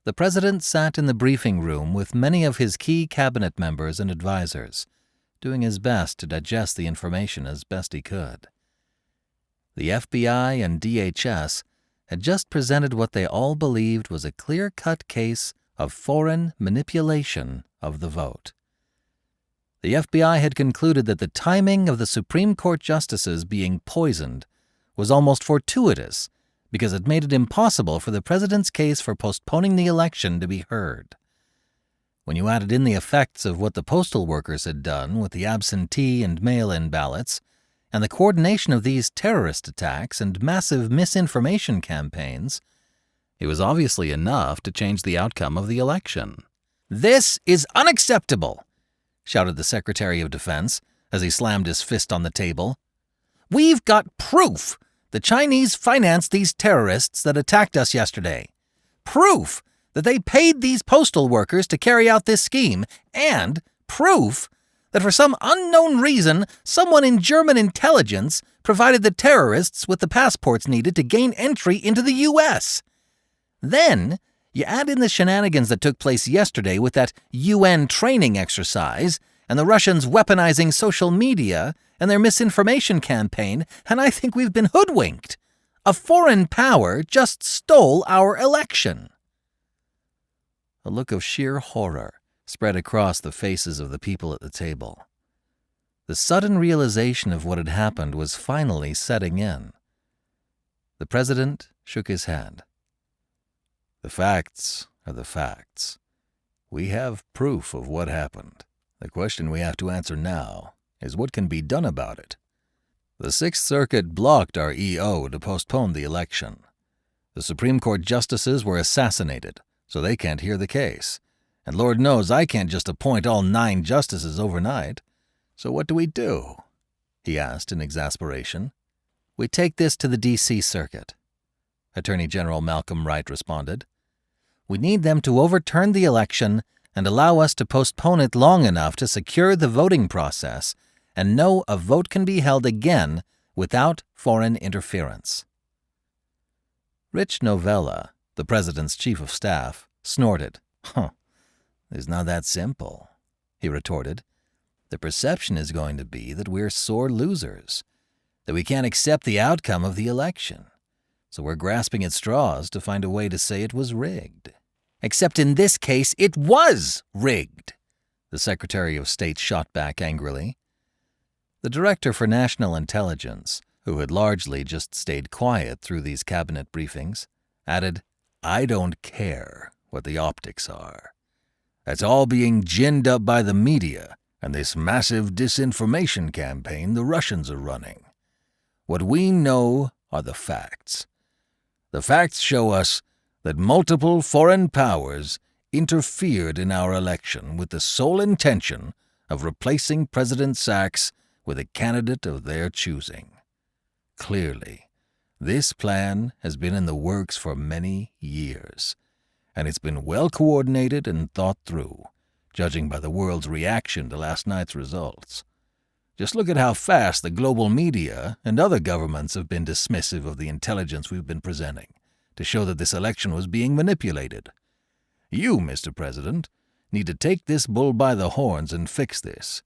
The president sat in the briefing room with many of his key cabinet members and advisers, doing his best to digest the information as best he could. The FBI and DHS had just presented what they all believed was a clear-cut case of foreign manipulation of the vote. The FBI had concluded that the timing of the Supreme Court justices being poisoned was almost fortuitous because it made it impossible for the president's case for postponing the election to be heard. When you added in the effects of what the postal workers had done with the absentee and mail-in ballots, and the coordination of these terrorist attacks and massive misinformation campaigns, it was obviously enough to change the outcome of the election. "This is unacceptable," shouted the Secretary of Defense as he slammed his fist on the table. "We've got proof the Chinese financed these terrorists that attacked us yesterday. Proof that they paid these postal workers to carry out this scheme, and proof that for some unknown reason, someone in German intelligence provided the terrorists with the passports needed to gain entry into the U.S. Then, you add in the shenanigans that took place yesterday with that UN training exercise, and the Russians weaponizing social media and their misinformation campaign, and I think we've been hoodwinked. A foreign power just stole our election." A look of sheer horror spread across the faces of the people at the table. The sudden realization of what had happened was finally setting in. The president shook his head. "The facts are the facts. We have proof of what happened. The question we have to answer now is what can be done about it. The Sixth Circuit blocked our EO to postpone the election. The Supreme Court justices were assassinated, so they can't hear the case. And Lord knows I can't just appoint all 9 justices overnight. So what do we do?" he asked in exasperation. "We take this to the D.C. Circuit," Attorney General Malcolm Wright responded. "We need them to overturn the election and allow us to postpone it long enough to secure the voting process and know a vote can be held again without foreign interference." Rich Novella, the president's chief of staff, snorted. "It's not that simple," he retorted. "The perception is going to be that we're sore losers, that we can't accept the outcome of the election. So we're grasping at straws to find a way to say it was rigged." "Except in this case, it was rigged," the Secretary of State shot back angrily. The Director for National Intelligence, who had largely just stayed quiet through these cabinet briefings, added, "I don't care what the optics are. That's all being ginned up by the media and this massive disinformation campaign the Russians are running. What we know are the facts. The facts show us that multiple foreign powers interfered in our election with the sole intention of replacing President Sachs with a candidate of their choosing. Clearly, this plan has been in the works for many years, and it's been well coordinated and thought through, judging by the world's reaction to last night's results. Just look at how fast the global media and other governments have been dismissive of the intelligence we've been presenting to show that this election was being manipulated. You, Mr. President, need to take this bull by the horns and fix this.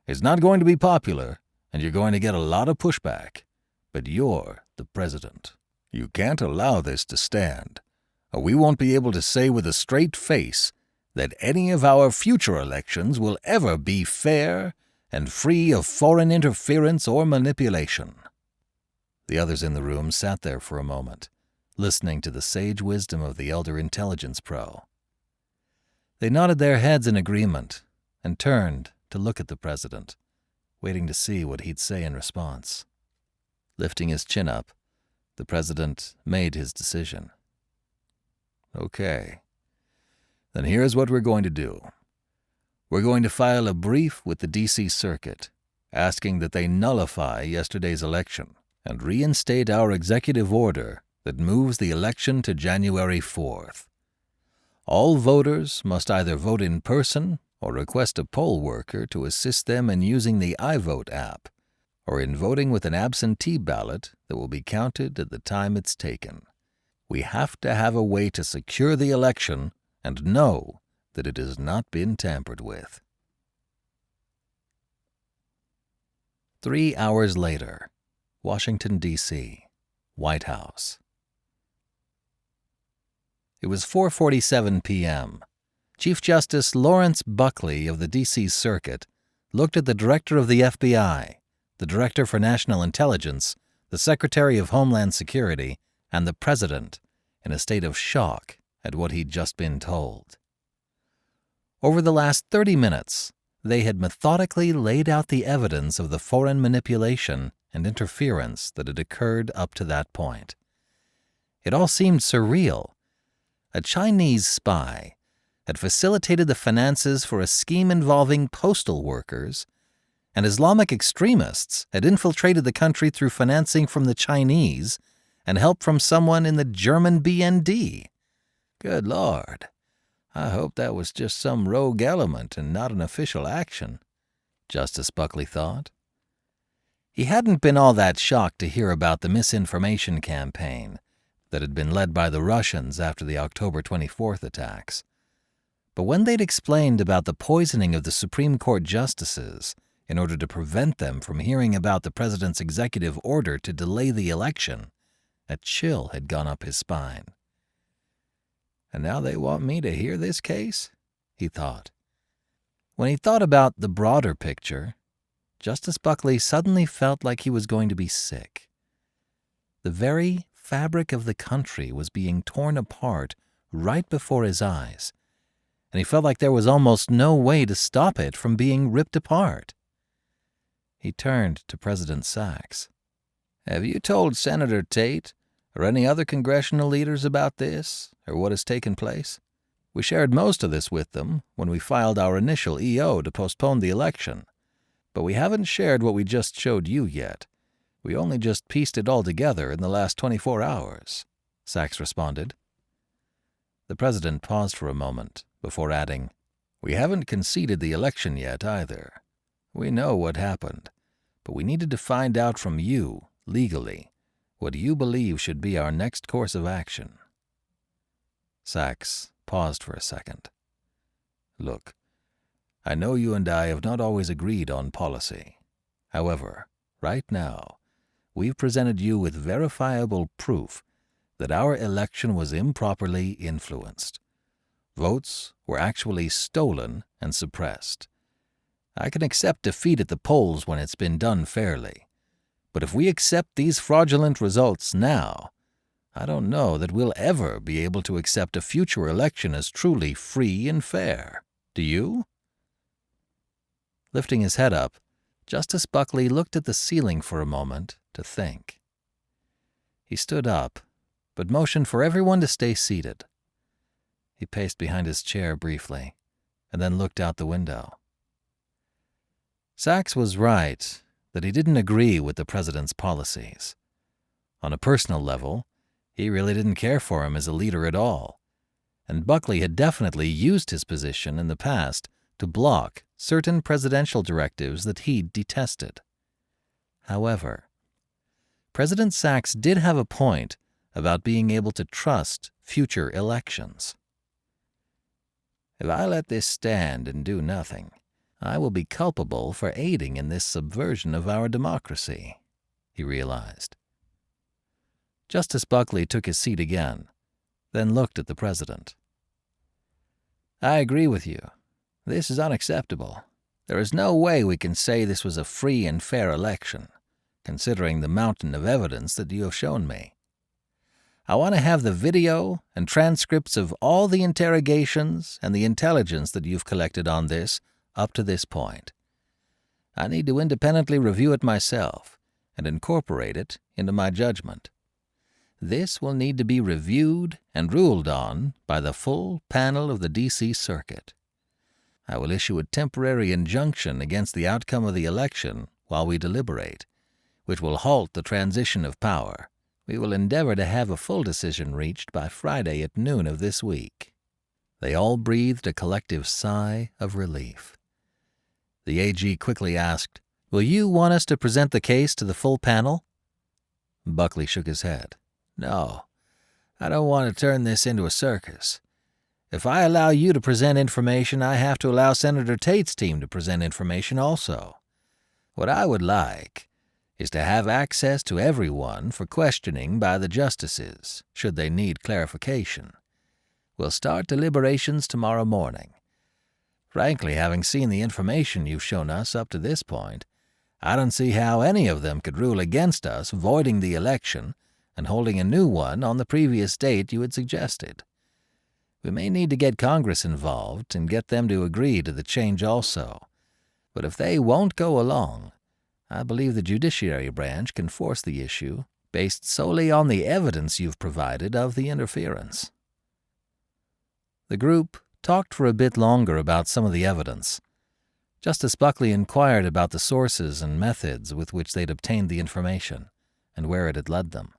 It's not going to be popular, and you're going to get a lot of pushback, but you're the president. You can't allow this to stand, or we won't be able to say with a straight face that any of our future elections will ever be fair and free of foreign interference or manipulation." The others in the room sat there for a moment, listening to the sage wisdom of the elder intelligence pro. They nodded their heads in agreement and turned to look at the president, waiting to see what he'd say in response. Lifting his chin up, the president made his decision. "Okay. Then here's what we're going to do. We're going to file a brief with the D.C. Circuit, asking that they nullify yesterday's election and reinstate our executive order that moves the election to January 4th. All voters must either vote in person or request a poll worker to assist them in using the iVote app, or in voting with an absentee ballot that will be counted at the time it's taken. We have to have a way to secure the election and know that it has not been tampered with. 3 hours later, Washington, D.C., White House. It was 4:47 p.m. Chief Justice Lawrence Buckley of the D.C. Circuit looked at the Director of the FBI, the Director for National Intelligence, the Secretary of Homeland Security, and the President in a state of shock at what he'd just been told. Over the last 30 minutes, they had methodically laid out the evidence of the foreign manipulation and interference that had occurred up to that point. It all seemed surreal. A Chinese spy had facilitated the finances for a scheme involving postal workers, and Islamic extremists had infiltrated the country through financing from the Chinese and help from someone in the German BND. Good Lord, I hope that was just some rogue element and not an official action, Justice Buckley thought. He hadn't been all that shocked to hear about the misinformation campaign that had been led by the Russians after the October 24th attacks. But when they'd explained about the poisoning of the Supreme Court justices in order to prevent them from hearing about the president's executive order to delay the election, a chill had gone up his spine. And now they want me to hear this case? He thought. When he thought about the broader picture, Justice Buckley suddenly felt like he was going to be sick. The very fabric of the country was being torn apart right before his eyes, and he felt like there was almost no way to stop it from being ripped apart. He turned to President Sachs. "Have you told Senator Tate or any other congressional leaders about this, or what has taken place? We shared most of this with them when we filed our initial EO to postpone the election, but we haven't shared what we just showed you yet. We only just pieced it all together in the last 24 hours, Sachs responded. The president paused for a moment before adding, "We haven't conceded the election yet either. We know what happened, but we needed to find out from you, legally, what you believe should be our next course of action." Sachs paused for a second. "Look, I know you and I have not always agreed on policy. However, right now, we've presented you with verifiable proof that our election was improperly influenced. Votes were actually stolen and suppressed. I can accept defeat at the polls when it's been done fairly, but if we accept these fraudulent results now, I don't know that we'll ever be able to accept a future election as truly free and fair. Do you?" Lifting his head up, Justice Buckley looked at the ceiling for a moment to think. He stood up, but motioned for everyone to stay seated. He paced behind his chair briefly, and then looked out the window. Sachs was right that he didn't agree with the president's policies. On a personal level, he really didn't care for him as a leader at all, and Buckley had definitely used his position in the past to block certain presidential directives that he detested. However, President Sachs did have a point about being able to trust future elections. "If I let this stand and do nothing, I will be culpable for aiding in this subversion of our democracy," he realized. Justice Buckley took his seat again, then looked at the president. "I agree with you. This is unacceptable. There is no way we can say this was a free and fair election, considering the mountain of evidence that you have shown me. I want to have the video and transcripts of all the interrogations and the intelligence that you've collected on this up to this point. I need to independently review it myself and incorporate it into my judgment. This will need to be reviewed and ruled on by the full panel of the D.C. Circuit. I will issue a temporary injunction against the outcome of the election while we deliberate, which will halt the transition of power. We will endeavor to have a full decision reached by Friday at noon of this week." They all breathed a collective sigh of relief. The AG quickly asked, "Will you want us to present the case to the full panel?" Buckley shook his head. "No, I don't want to turn this into a circus. If I allow you to present information, I have to allow Senator Tate's team to present information also. What I would like is to have access to everyone for questioning by the justices, should they need clarification. We'll start deliberations tomorrow morning. Frankly, having seen the information you've shown us up to this point, I don't see how any of them could rule against us voiding the election and holding a new one on the previous date you had suggested. We may need to get Congress involved and get them to agree to the change also. But if they won't go along, I believe the judiciary branch can force the issue based solely on the evidence you've provided of the interference. The group talked for a bit longer about some of the evidence. Justice Buckley inquired about the sources and methods with which they'd obtained the information and where it had led them.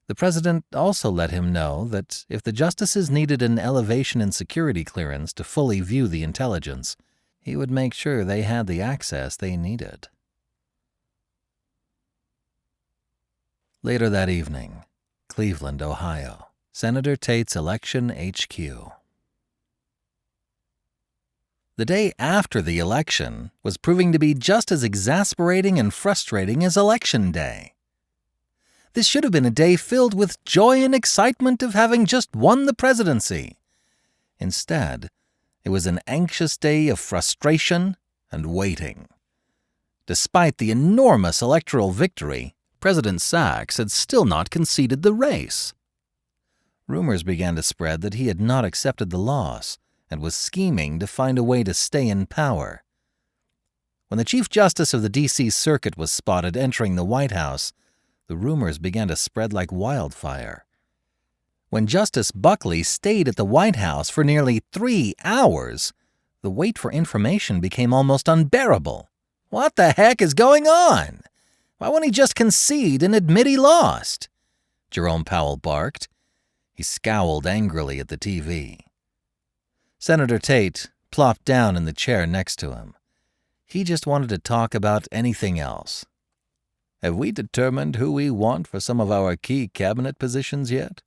The president also let him know that if the justices needed an elevation in security clearance to fully view the intelligence, he would make sure they had the access they needed. Later that evening, Cleveland, Ohio, Senator Tate's election HQ. The day after the election was proving to be just as exasperating and frustrating as Election Day. This should have been a day filled with joy and excitement of having just won the presidency. Instead, it was an anxious day of frustration and waiting. Despite the enormous electoral victory, President Sachs had still not conceded the race. Rumors began to spread that he had not accepted the loss and was scheming to find a way to stay in power. When the Chief Justice of the D.C. Circuit was spotted entering the White House, the rumors began to spread like wildfire. When Justice Buckley stayed at the White House for nearly 3 hours, the wait for information became almost unbearable. What the heck is going on? Why won't he just concede and admit he lost? Jerome Powell barked. He scowled angrily at the TV. Senator Tate plopped down in the chair next to him. He just wanted to talk about anything else. Have we determined who we want for some of our key cabinet positions yet?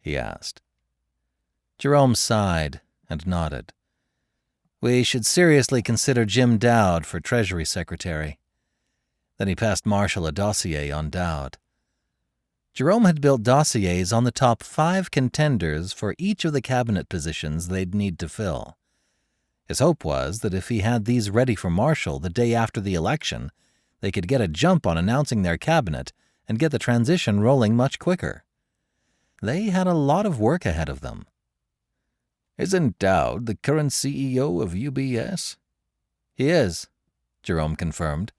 He asked. Jerome sighed and nodded. We should seriously consider Jim Dowd for Treasury Secretary. Then he passed Marshall a dossier on Dowd. Jerome had built dossiers on the top 5 contenders for each of the cabinet positions they'd need to fill. His hope was that if he had these ready for Marshall the day after the election, they could get a jump on announcing their cabinet and get the transition rolling much quicker. They had a lot of work ahead of them. Isn't Dowd the current CEO of UBS? He is, Jerome confirmed.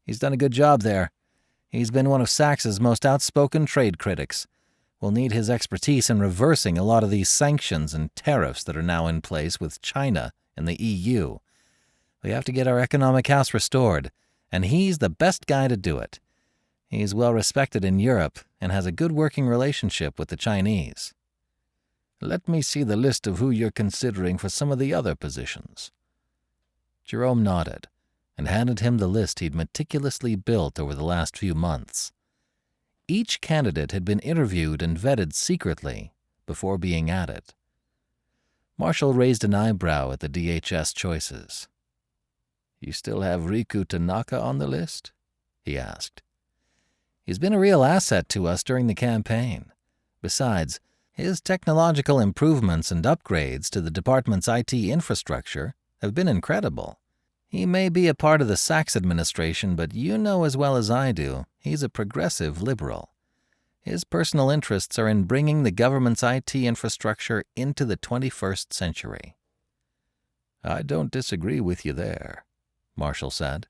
He's done a good job there. He's been one of Sachs's most outspoken trade critics. We'll need his expertise in reversing a lot of these sanctions and tariffs that are now in place with China and the EU. We have to get our economic house restored, and he's the best guy to do it. He's well respected in Europe and has a good working relationship with the Chinese. Let me see the list of who you're considering for some of the other positions. Jerome nodded and handed him the list he'd meticulously built over the last few months. Each candidate had been interviewed and vetted secretly before being added. Marshall raised an eyebrow at the DHS choices. You still have Riku Tanaka on the list? He asked. He's been a real asset to us during the campaign. Besides, his technological improvements and upgrades to the department's IT infrastructure have been incredible. He may be a part of the Sachs administration, but you know as well as I do, he's a progressive liberal. His personal interests are in bringing the government's IT infrastructure into the 21st century. I don't disagree with you there, Marshall said.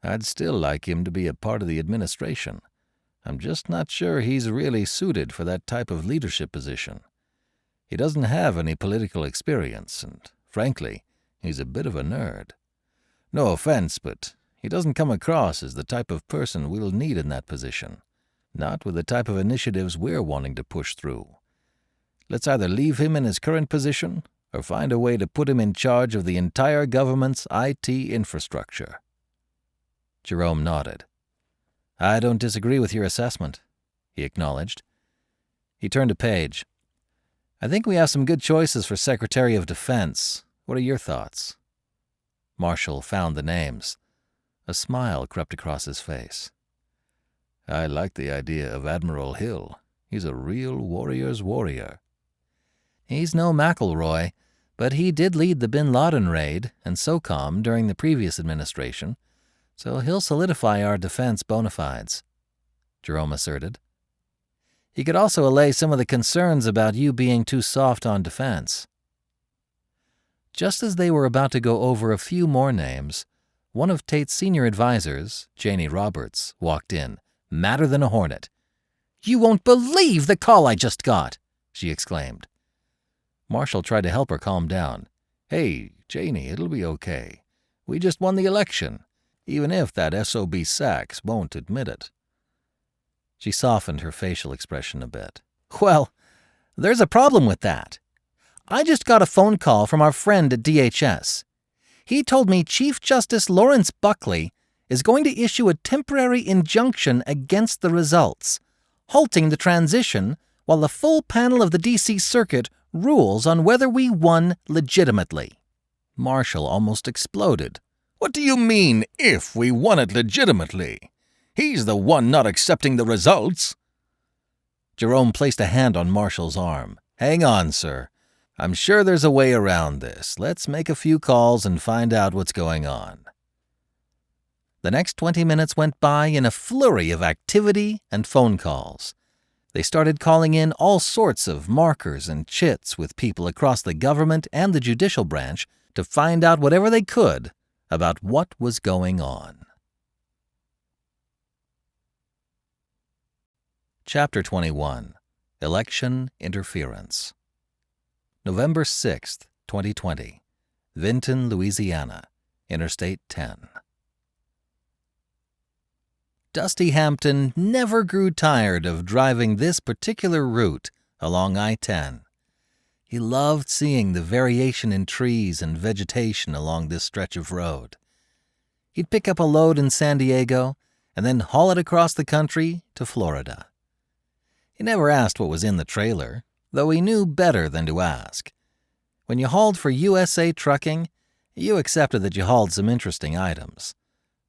I'd still like him to be a part of the administration. I'm just not sure he's really suited for that type of leadership position. He doesn't have any political experience, and, frankly, he's a bit of a nerd. No offense, but he doesn't come across as the type of person we'll need in that position. Not with the type of initiatives we're wanting to push through. Let's either leave him in his current position or find a way to put him in charge of the entire government's IT infrastructure. Jerome nodded. I don't disagree with your assessment, he acknowledged. He turned a page. I think we have some good choices for Secretary of Defense. What are your thoughts? Marshall found the names. A smile crept across his face. I like the idea of Admiral Hill. He's a real warrior's warrior. He's no McElroy, but he did lead the Bin Laden raid and SOCOM during the previous administration, so he'll solidify our defense bona fides, Jerome asserted. He could also allay some of the concerns about you being too soft on defense. Just as they were about to go over a few more names, one of Tate's senior advisors, Janie Roberts, walked in, madder than a hornet. "You won't believe the call I just got!" she exclaimed. Marshall tried to help her calm down. "Hey, Janie, it'll be okay. We just won the election, even if that SOB Sachs won't admit it." She softened her facial expression a bit. "Well, there's a problem with that. I just got a phone call from our friend at DHS. He told me Chief Justice Lawrence Buckley is going to issue a temporary injunction against the results, halting the transition while the full panel of the D.C. Circuit rules on whether we won legitimately." Marshall almost exploded. "What do you mean, if we won it legitimately? He's the one not accepting the results." Jerome placed a hand on Marshall's arm. "Hang on, sir. I'm sure there's a way around this. Let's make a few calls and find out what's going on." The next 20 minutes went by in a flurry of activity and phone calls. They started calling in all sorts of markers and chits with people across the government and the judicial branch to find out whatever they could about what was going on. Chapter 21. Election Interference. November 6th, 2020. Vinton, Louisiana. Interstate 10. Dusty Hampton never grew tired of driving this particular route along I-10. He loved seeing the variation in trees and vegetation along this stretch of road. He'd pick up a load in San Diego and then haul it across the country to Florida. He never asked what was in the trailer, though he knew better than to ask. When you hauled for USA Trucking, you accepted that you hauled some interesting items.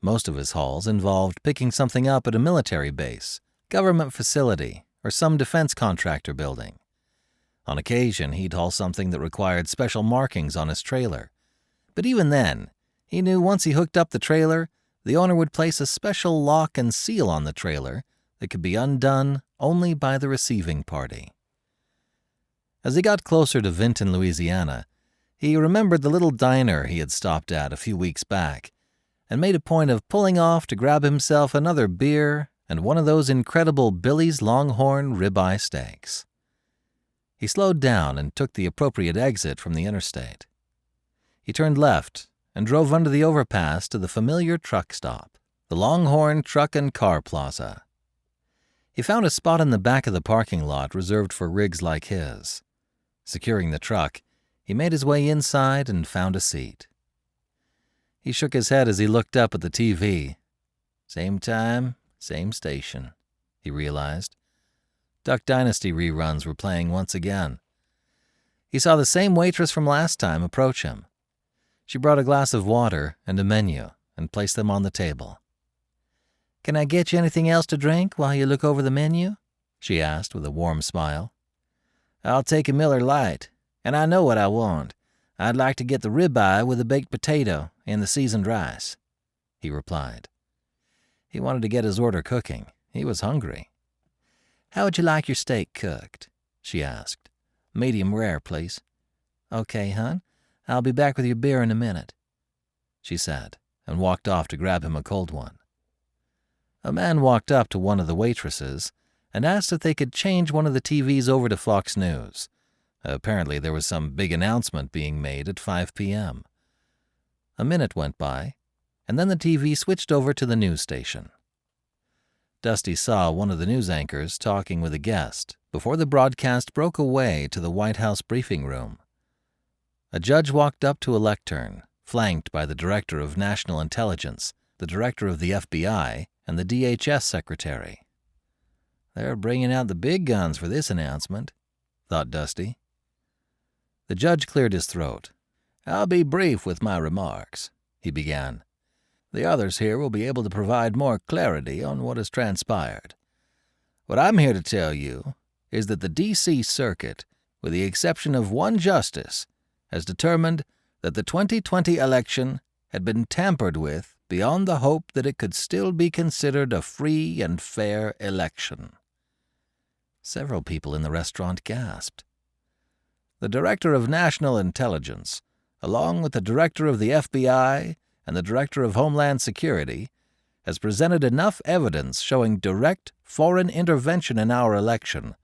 Most of his hauls involved picking something up at a military base, government facility, or some defense contractor building. On occasion, he'd haul something that required special markings on his trailer. But even then, he knew once he hooked up the trailer, the owner would place a special lock and seal on the trailer that could be undone only by the receiving party. As he got closer to Vinton, Louisiana, he remembered the little diner he had stopped at a few weeks back and made a point of pulling off to grab himself another beer and one of those incredible Billy's Longhorn ribeye steaks. He slowed down and took the appropriate exit from the interstate. He turned left and drove under the overpass to the familiar truck stop, the Longhorn Truck and Car Plaza. He found a spot in the back of the parking lot reserved for rigs like his. Securing the truck, he made his way inside and found a seat. He shook his head as he looked up at the TV. Same time, same station, he realized. Duck Dynasty reruns were playing once again. He saw the same waitress from last time approach him. She brought a glass of water and a menu and placed them on the table. "Can I get you anything else to drink while you look over the menu?" she asked with a warm smile. "I'll take a Miller Lite, and I know what I want. I'd like to get the ribeye with a baked potato and the seasoned rice," he replied. He wanted to get his order cooking. He was hungry. "How would you like your steak cooked?" she asked. "Medium rare, please." "Okay, hon. I'll be back with your beer in a minute," she said, and walked off to grab him a cold one. A man walked up to one of the waitresses and asked if they could change one of the TVs over to Fox News. Apparently there was some big announcement being made at 5 p.m. A minute went by, and then the TV switched over to the news station. Dusty saw one of the news anchors talking with a guest before the broadcast broke away to the White House briefing room. A judge walked up to a lectern, flanked by the Director of National Intelligence, the Director of the FBI, and the DHS Secretary. "They're bringing out the big guns for this announcement," thought Dusty. The judge cleared his throat. "I'll be brief with my remarks," he began. "The others here will be able to provide more clarity on what has transpired. What I'm here to tell you is that the D.C. Circuit, with the exception of one justice, has determined that the 2020 election had been tampered with beyond the hope that it could still be considered a free and fair election." Several people in the restaurant gasped. "The Director of National Intelligence, along with the Director of the FBI and the Director of Homeland Security, has presented enough evidence showing direct foreign intervention in our election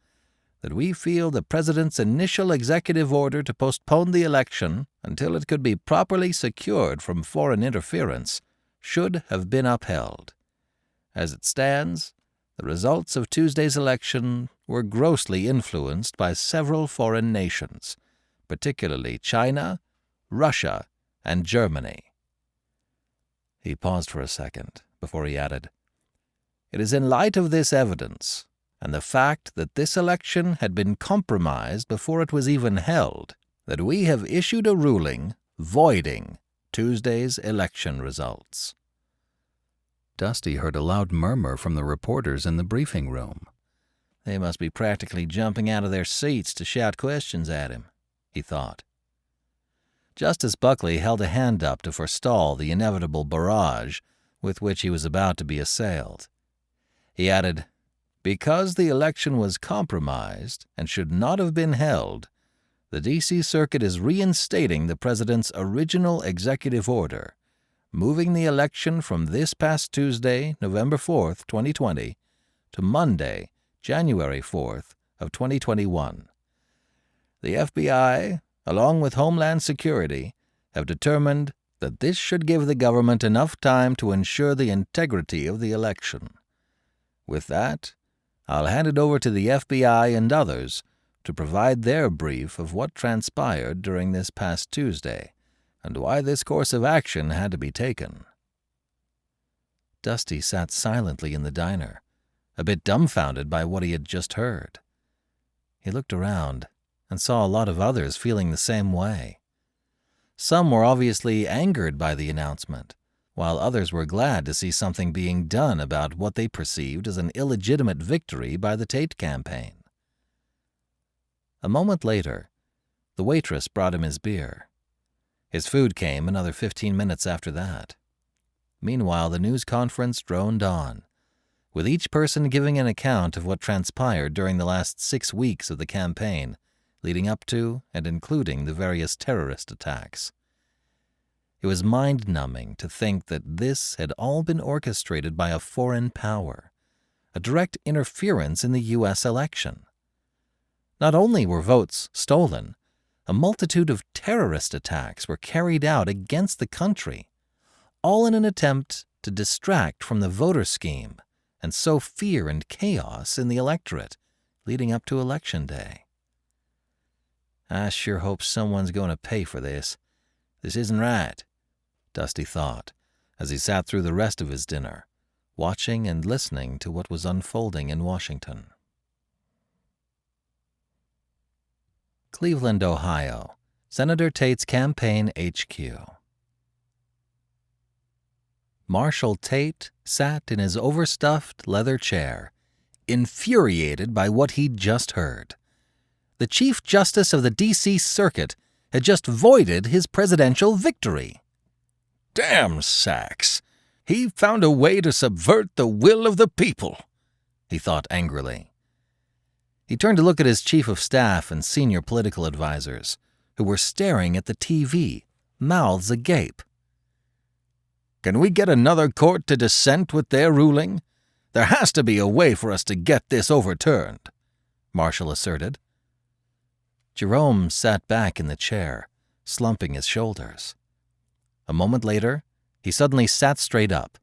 that we feel the President's initial executive order to postpone the election until it could be properly secured from foreign interference should have been upheld. As it stands, the results of Tuesday's election were grossly influenced by several foreign nations, particularly China, Russia, and Germany." He paused for a second before he added, "It is in light of this evidence and the fact that this election had been compromised before it was even held that we have issued a ruling voiding Tuesday's election results." Dusty heard a loud murmur from the reporters in the briefing room. "They must be practically jumping out of their seats to shout questions at him," he thought. Justice Buckley held a hand up to forestall the inevitable barrage with which he was about to be assailed. He added, "Because the election was compromised and should not have been held, the D.C. Circuit is reinstating the President's original executive order, moving the election from this past Tuesday, November 4th, 2020, to Monday, January 4th of 2021. The FBI, along with Homeland Security, have determined that this should give the government enough time to ensure the integrity of the election. With that, I'll hand it over to the FBI and others to provide their brief of what transpired during this past Tuesday and why this course of action had to be taken." Dusty sat silently in the diner, a bit dumbfounded by what he had just heard. He looked around and saw a lot of others feeling the same way. Some were obviously angered by the announcement, while others were glad to see something being done about what they perceived as an illegitimate victory by the Tate campaign. A moment later, the waitress brought him his beer. His food came another 15 minutes after that. Meanwhile, the news conference droned on, with each person giving an account of what transpired during the last 6 weeks of the campaign, leading up to and including the various terrorist attacks. It was mind-numbing to think that this had all been orchestrated by a foreign power, a direct interference in the U.S. election. Not only were votes stolen, a multitude of terrorist attacks were carried out against the country, all in an attempt to distract from the voter scheme and sow fear and chaos in the electorate leading up to Election Day. "I sure hope someone's going to pay for this. This isn't right," Dusty thought, as he sat through the rest of his dinner, watching and listening to what was unfolding in Washington. Cleveland, Ohio, Senator Tate's campaign HQ. Marshall Tate sat in his overstuffed leather chair, infuriated by what he'd just heard. The Chief Justice of the D.C. Circuit had just voided his presidential victory. "Damn Sachs! He found a way to subvert the will of the people," he thought angrily. He turned to look at his chief of staff and senior political advisors, who were staring at the TV, mouths agape. "Can we get another court to dissent with their ruling? There has to be a way for us to get this overturned," Marshall asserted. Jerome sat back in the chair, slumping his shoulders. A moment later, he suddenly sat straight up.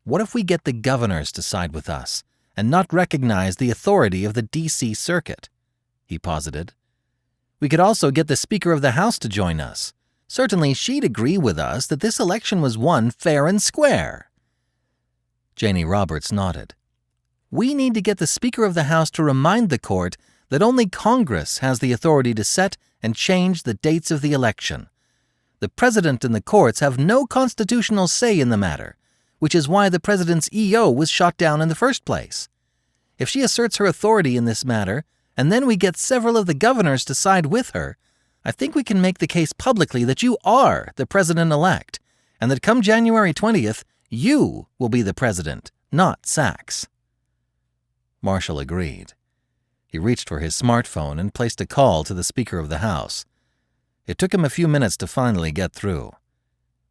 "What if we get the governors to side with us and not recognize the authority of the D.C. Circuit?" he posited. "We could also get the Speaker of the House to join us. Certainly she'd agree with us that this election was won fair and square." Janie Roberts nodded. "We need to get the Speaker of the House to remind the court that only Congress has the authority to set and change the dates of the election. The president and the courts have no constitutional say in the matter, which is why the president's EO was shot down in the first place. If she asserts her authority in this matter, and then we get several of the governors to side with her, I think we can make the case publicly that you are the president-elect, and that come January 20th, you will be the president, not Sachs." Marshall agreed. He reached for his smartphone and placed a call to the Speaker of the House. It took him a few minutes to finally get through.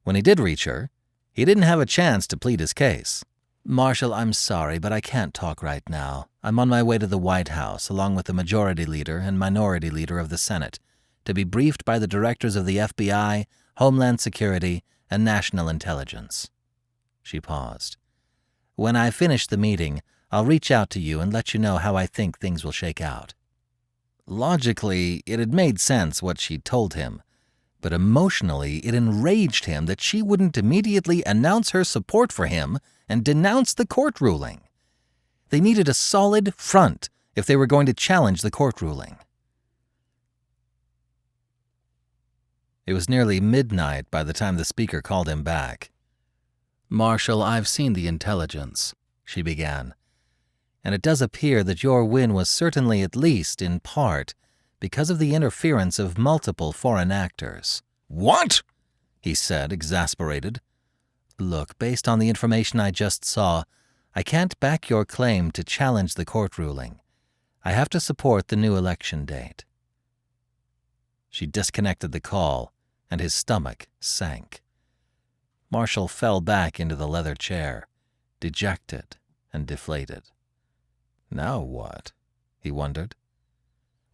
When he did reach her, he didn't have a chance to plead his case. "Marshall, I'm sorry, but I can't talk right now. I'm on my way to the White House, along with the Majority Leader and Minority Leader of the Senate, to be briefed by the directors of the FBI, Homeland Security, and National Intelligence." She paused. "When I finish the meeting, I'll reach out to you and let you know how I think things will shake out." Logically, it had made sense what she'd told him, but emotionally it enraged him that she wouldn't immediately announce her support for him and denounce the court ruling. They needed a solid front if they were going to challenge the court ruling. It was nearly midnight by the time the Speaker called him back. "Marshall, I've seen the intelligence," she began, "and it does appear that your win was certainly, at least in part, because of the interference of multiple foreign actors." "What?" he said, exasperated. "Look, based on the information I just saw, I can't back your claim to challenge the court ruling. I have to support the new election date." She disconnected the call, and his stomach sank. Marshall fell back into the leather chair, dejected and deflated. Now what? He wondered.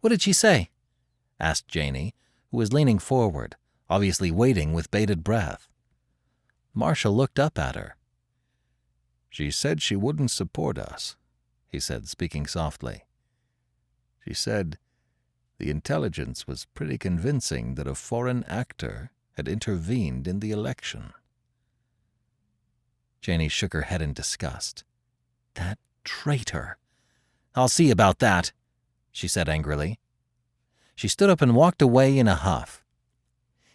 "What did she say?" asked Janey, who was leaning forward, obviously waiting with bated breath. Marshall looked up at her. "She said she wouldn't support us," he said, speaking softly. "She said the intelligence was pretty convincing that a foreign actor had intervened in the election." Janey shook her head in disgust. "That traitor! I'll see about that," she said angrily. She stood up and walked away in a huff.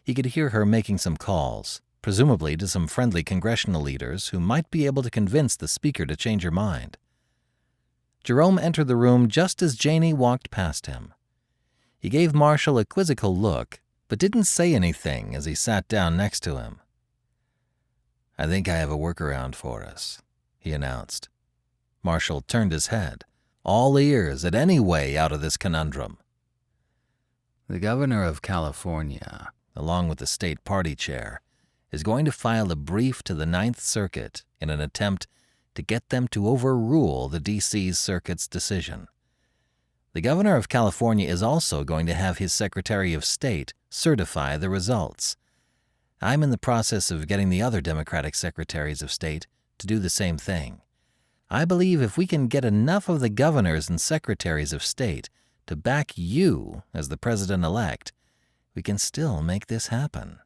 He could hear her making some calls, presumably to some friendly congressional leaders who might be able to convince the Speaker to change her mind. Jerome entered the room just as Janey walked past him. He gave Marshall a quizzical look, but didn't say anything as he sat down next to him. "I think I have a workaround for us," he announced. Marshall turned his head, all ears at any way out of this conundrum. "The governor of California, along with the state party chair, is going to file a brief to the Ninth Circuit in an attempt to get them to overrule the D.C. Circuit's decision. The governor of California is also going to have his Secretary of State certify the results. I'm in the process of getting the other Democratic Secretaries of State to do the same thing. I believe if we can get enough of the governors and secretaries of state to back you as the president-elect, we can still make this happen."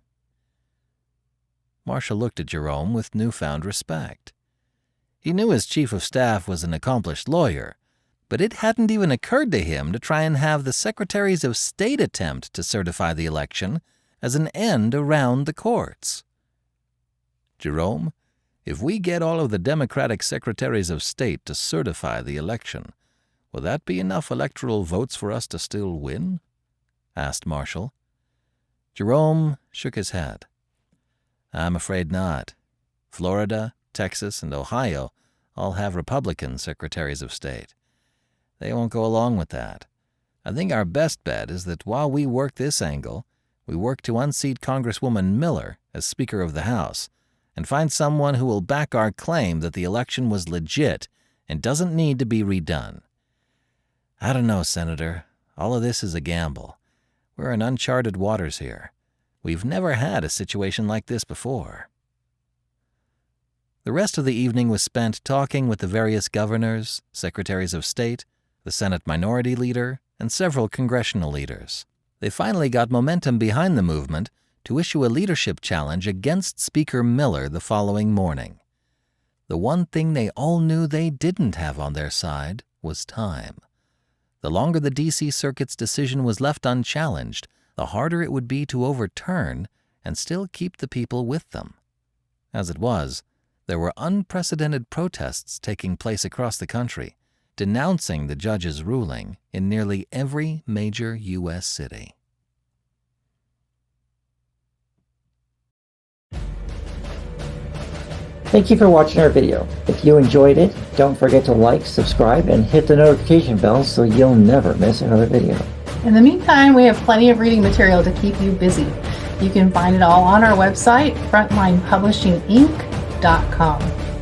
Marshall looked at Jerome with newfound respect. He knew his chief of staff was an accomplished lawyer, but it hadn't even occurred to him to try and have the secretaries of state attempt to certify the election as an end around the courts. "Jerome, if we get all of the Democratic secretaries of state to certify the election, will that be enough electoral votes for us to still win?" asked Marshall. Jerome shook his head. "I'm afraid not. Florida, Texas, and Ohio all have Republican secretaries of state. They won't go along with that. I think our best bet is that while we work this angle, we work to unseat Congresswoman Miller as Speaker of the House and find someone who will back our claim that the election was legit and doesn't need to be redone. I don't know, Senator. All of this is a gamble. We're in uncharted waters here. We've never had a situation like this before." The rest of the evening was spent talking with the various governors, secretaries of state, the Senate Minority Leader, and several congressional leaders. They finally got momentum behind the movement to issue a leadership challenge against Speaker Miller the following morning. The one thing they all knew they didn't have on their side was time. The longer the D.C. Circuit's decision was left unchallenged, the harder it would be to overturn and still keep the people with them. As it was, there were unprecedented protests taking place across the country, denouncing the judge's ruling in nearly every major U.S. city. Thank you for watching our video. If you enjoyed it, don't forget to like, subscribe, and hit the notification bell so you'll never miss another video. In the meantime, we have plenty of reading material to keep you busy. You can find it all on our website, frontlinepublishinginc.com.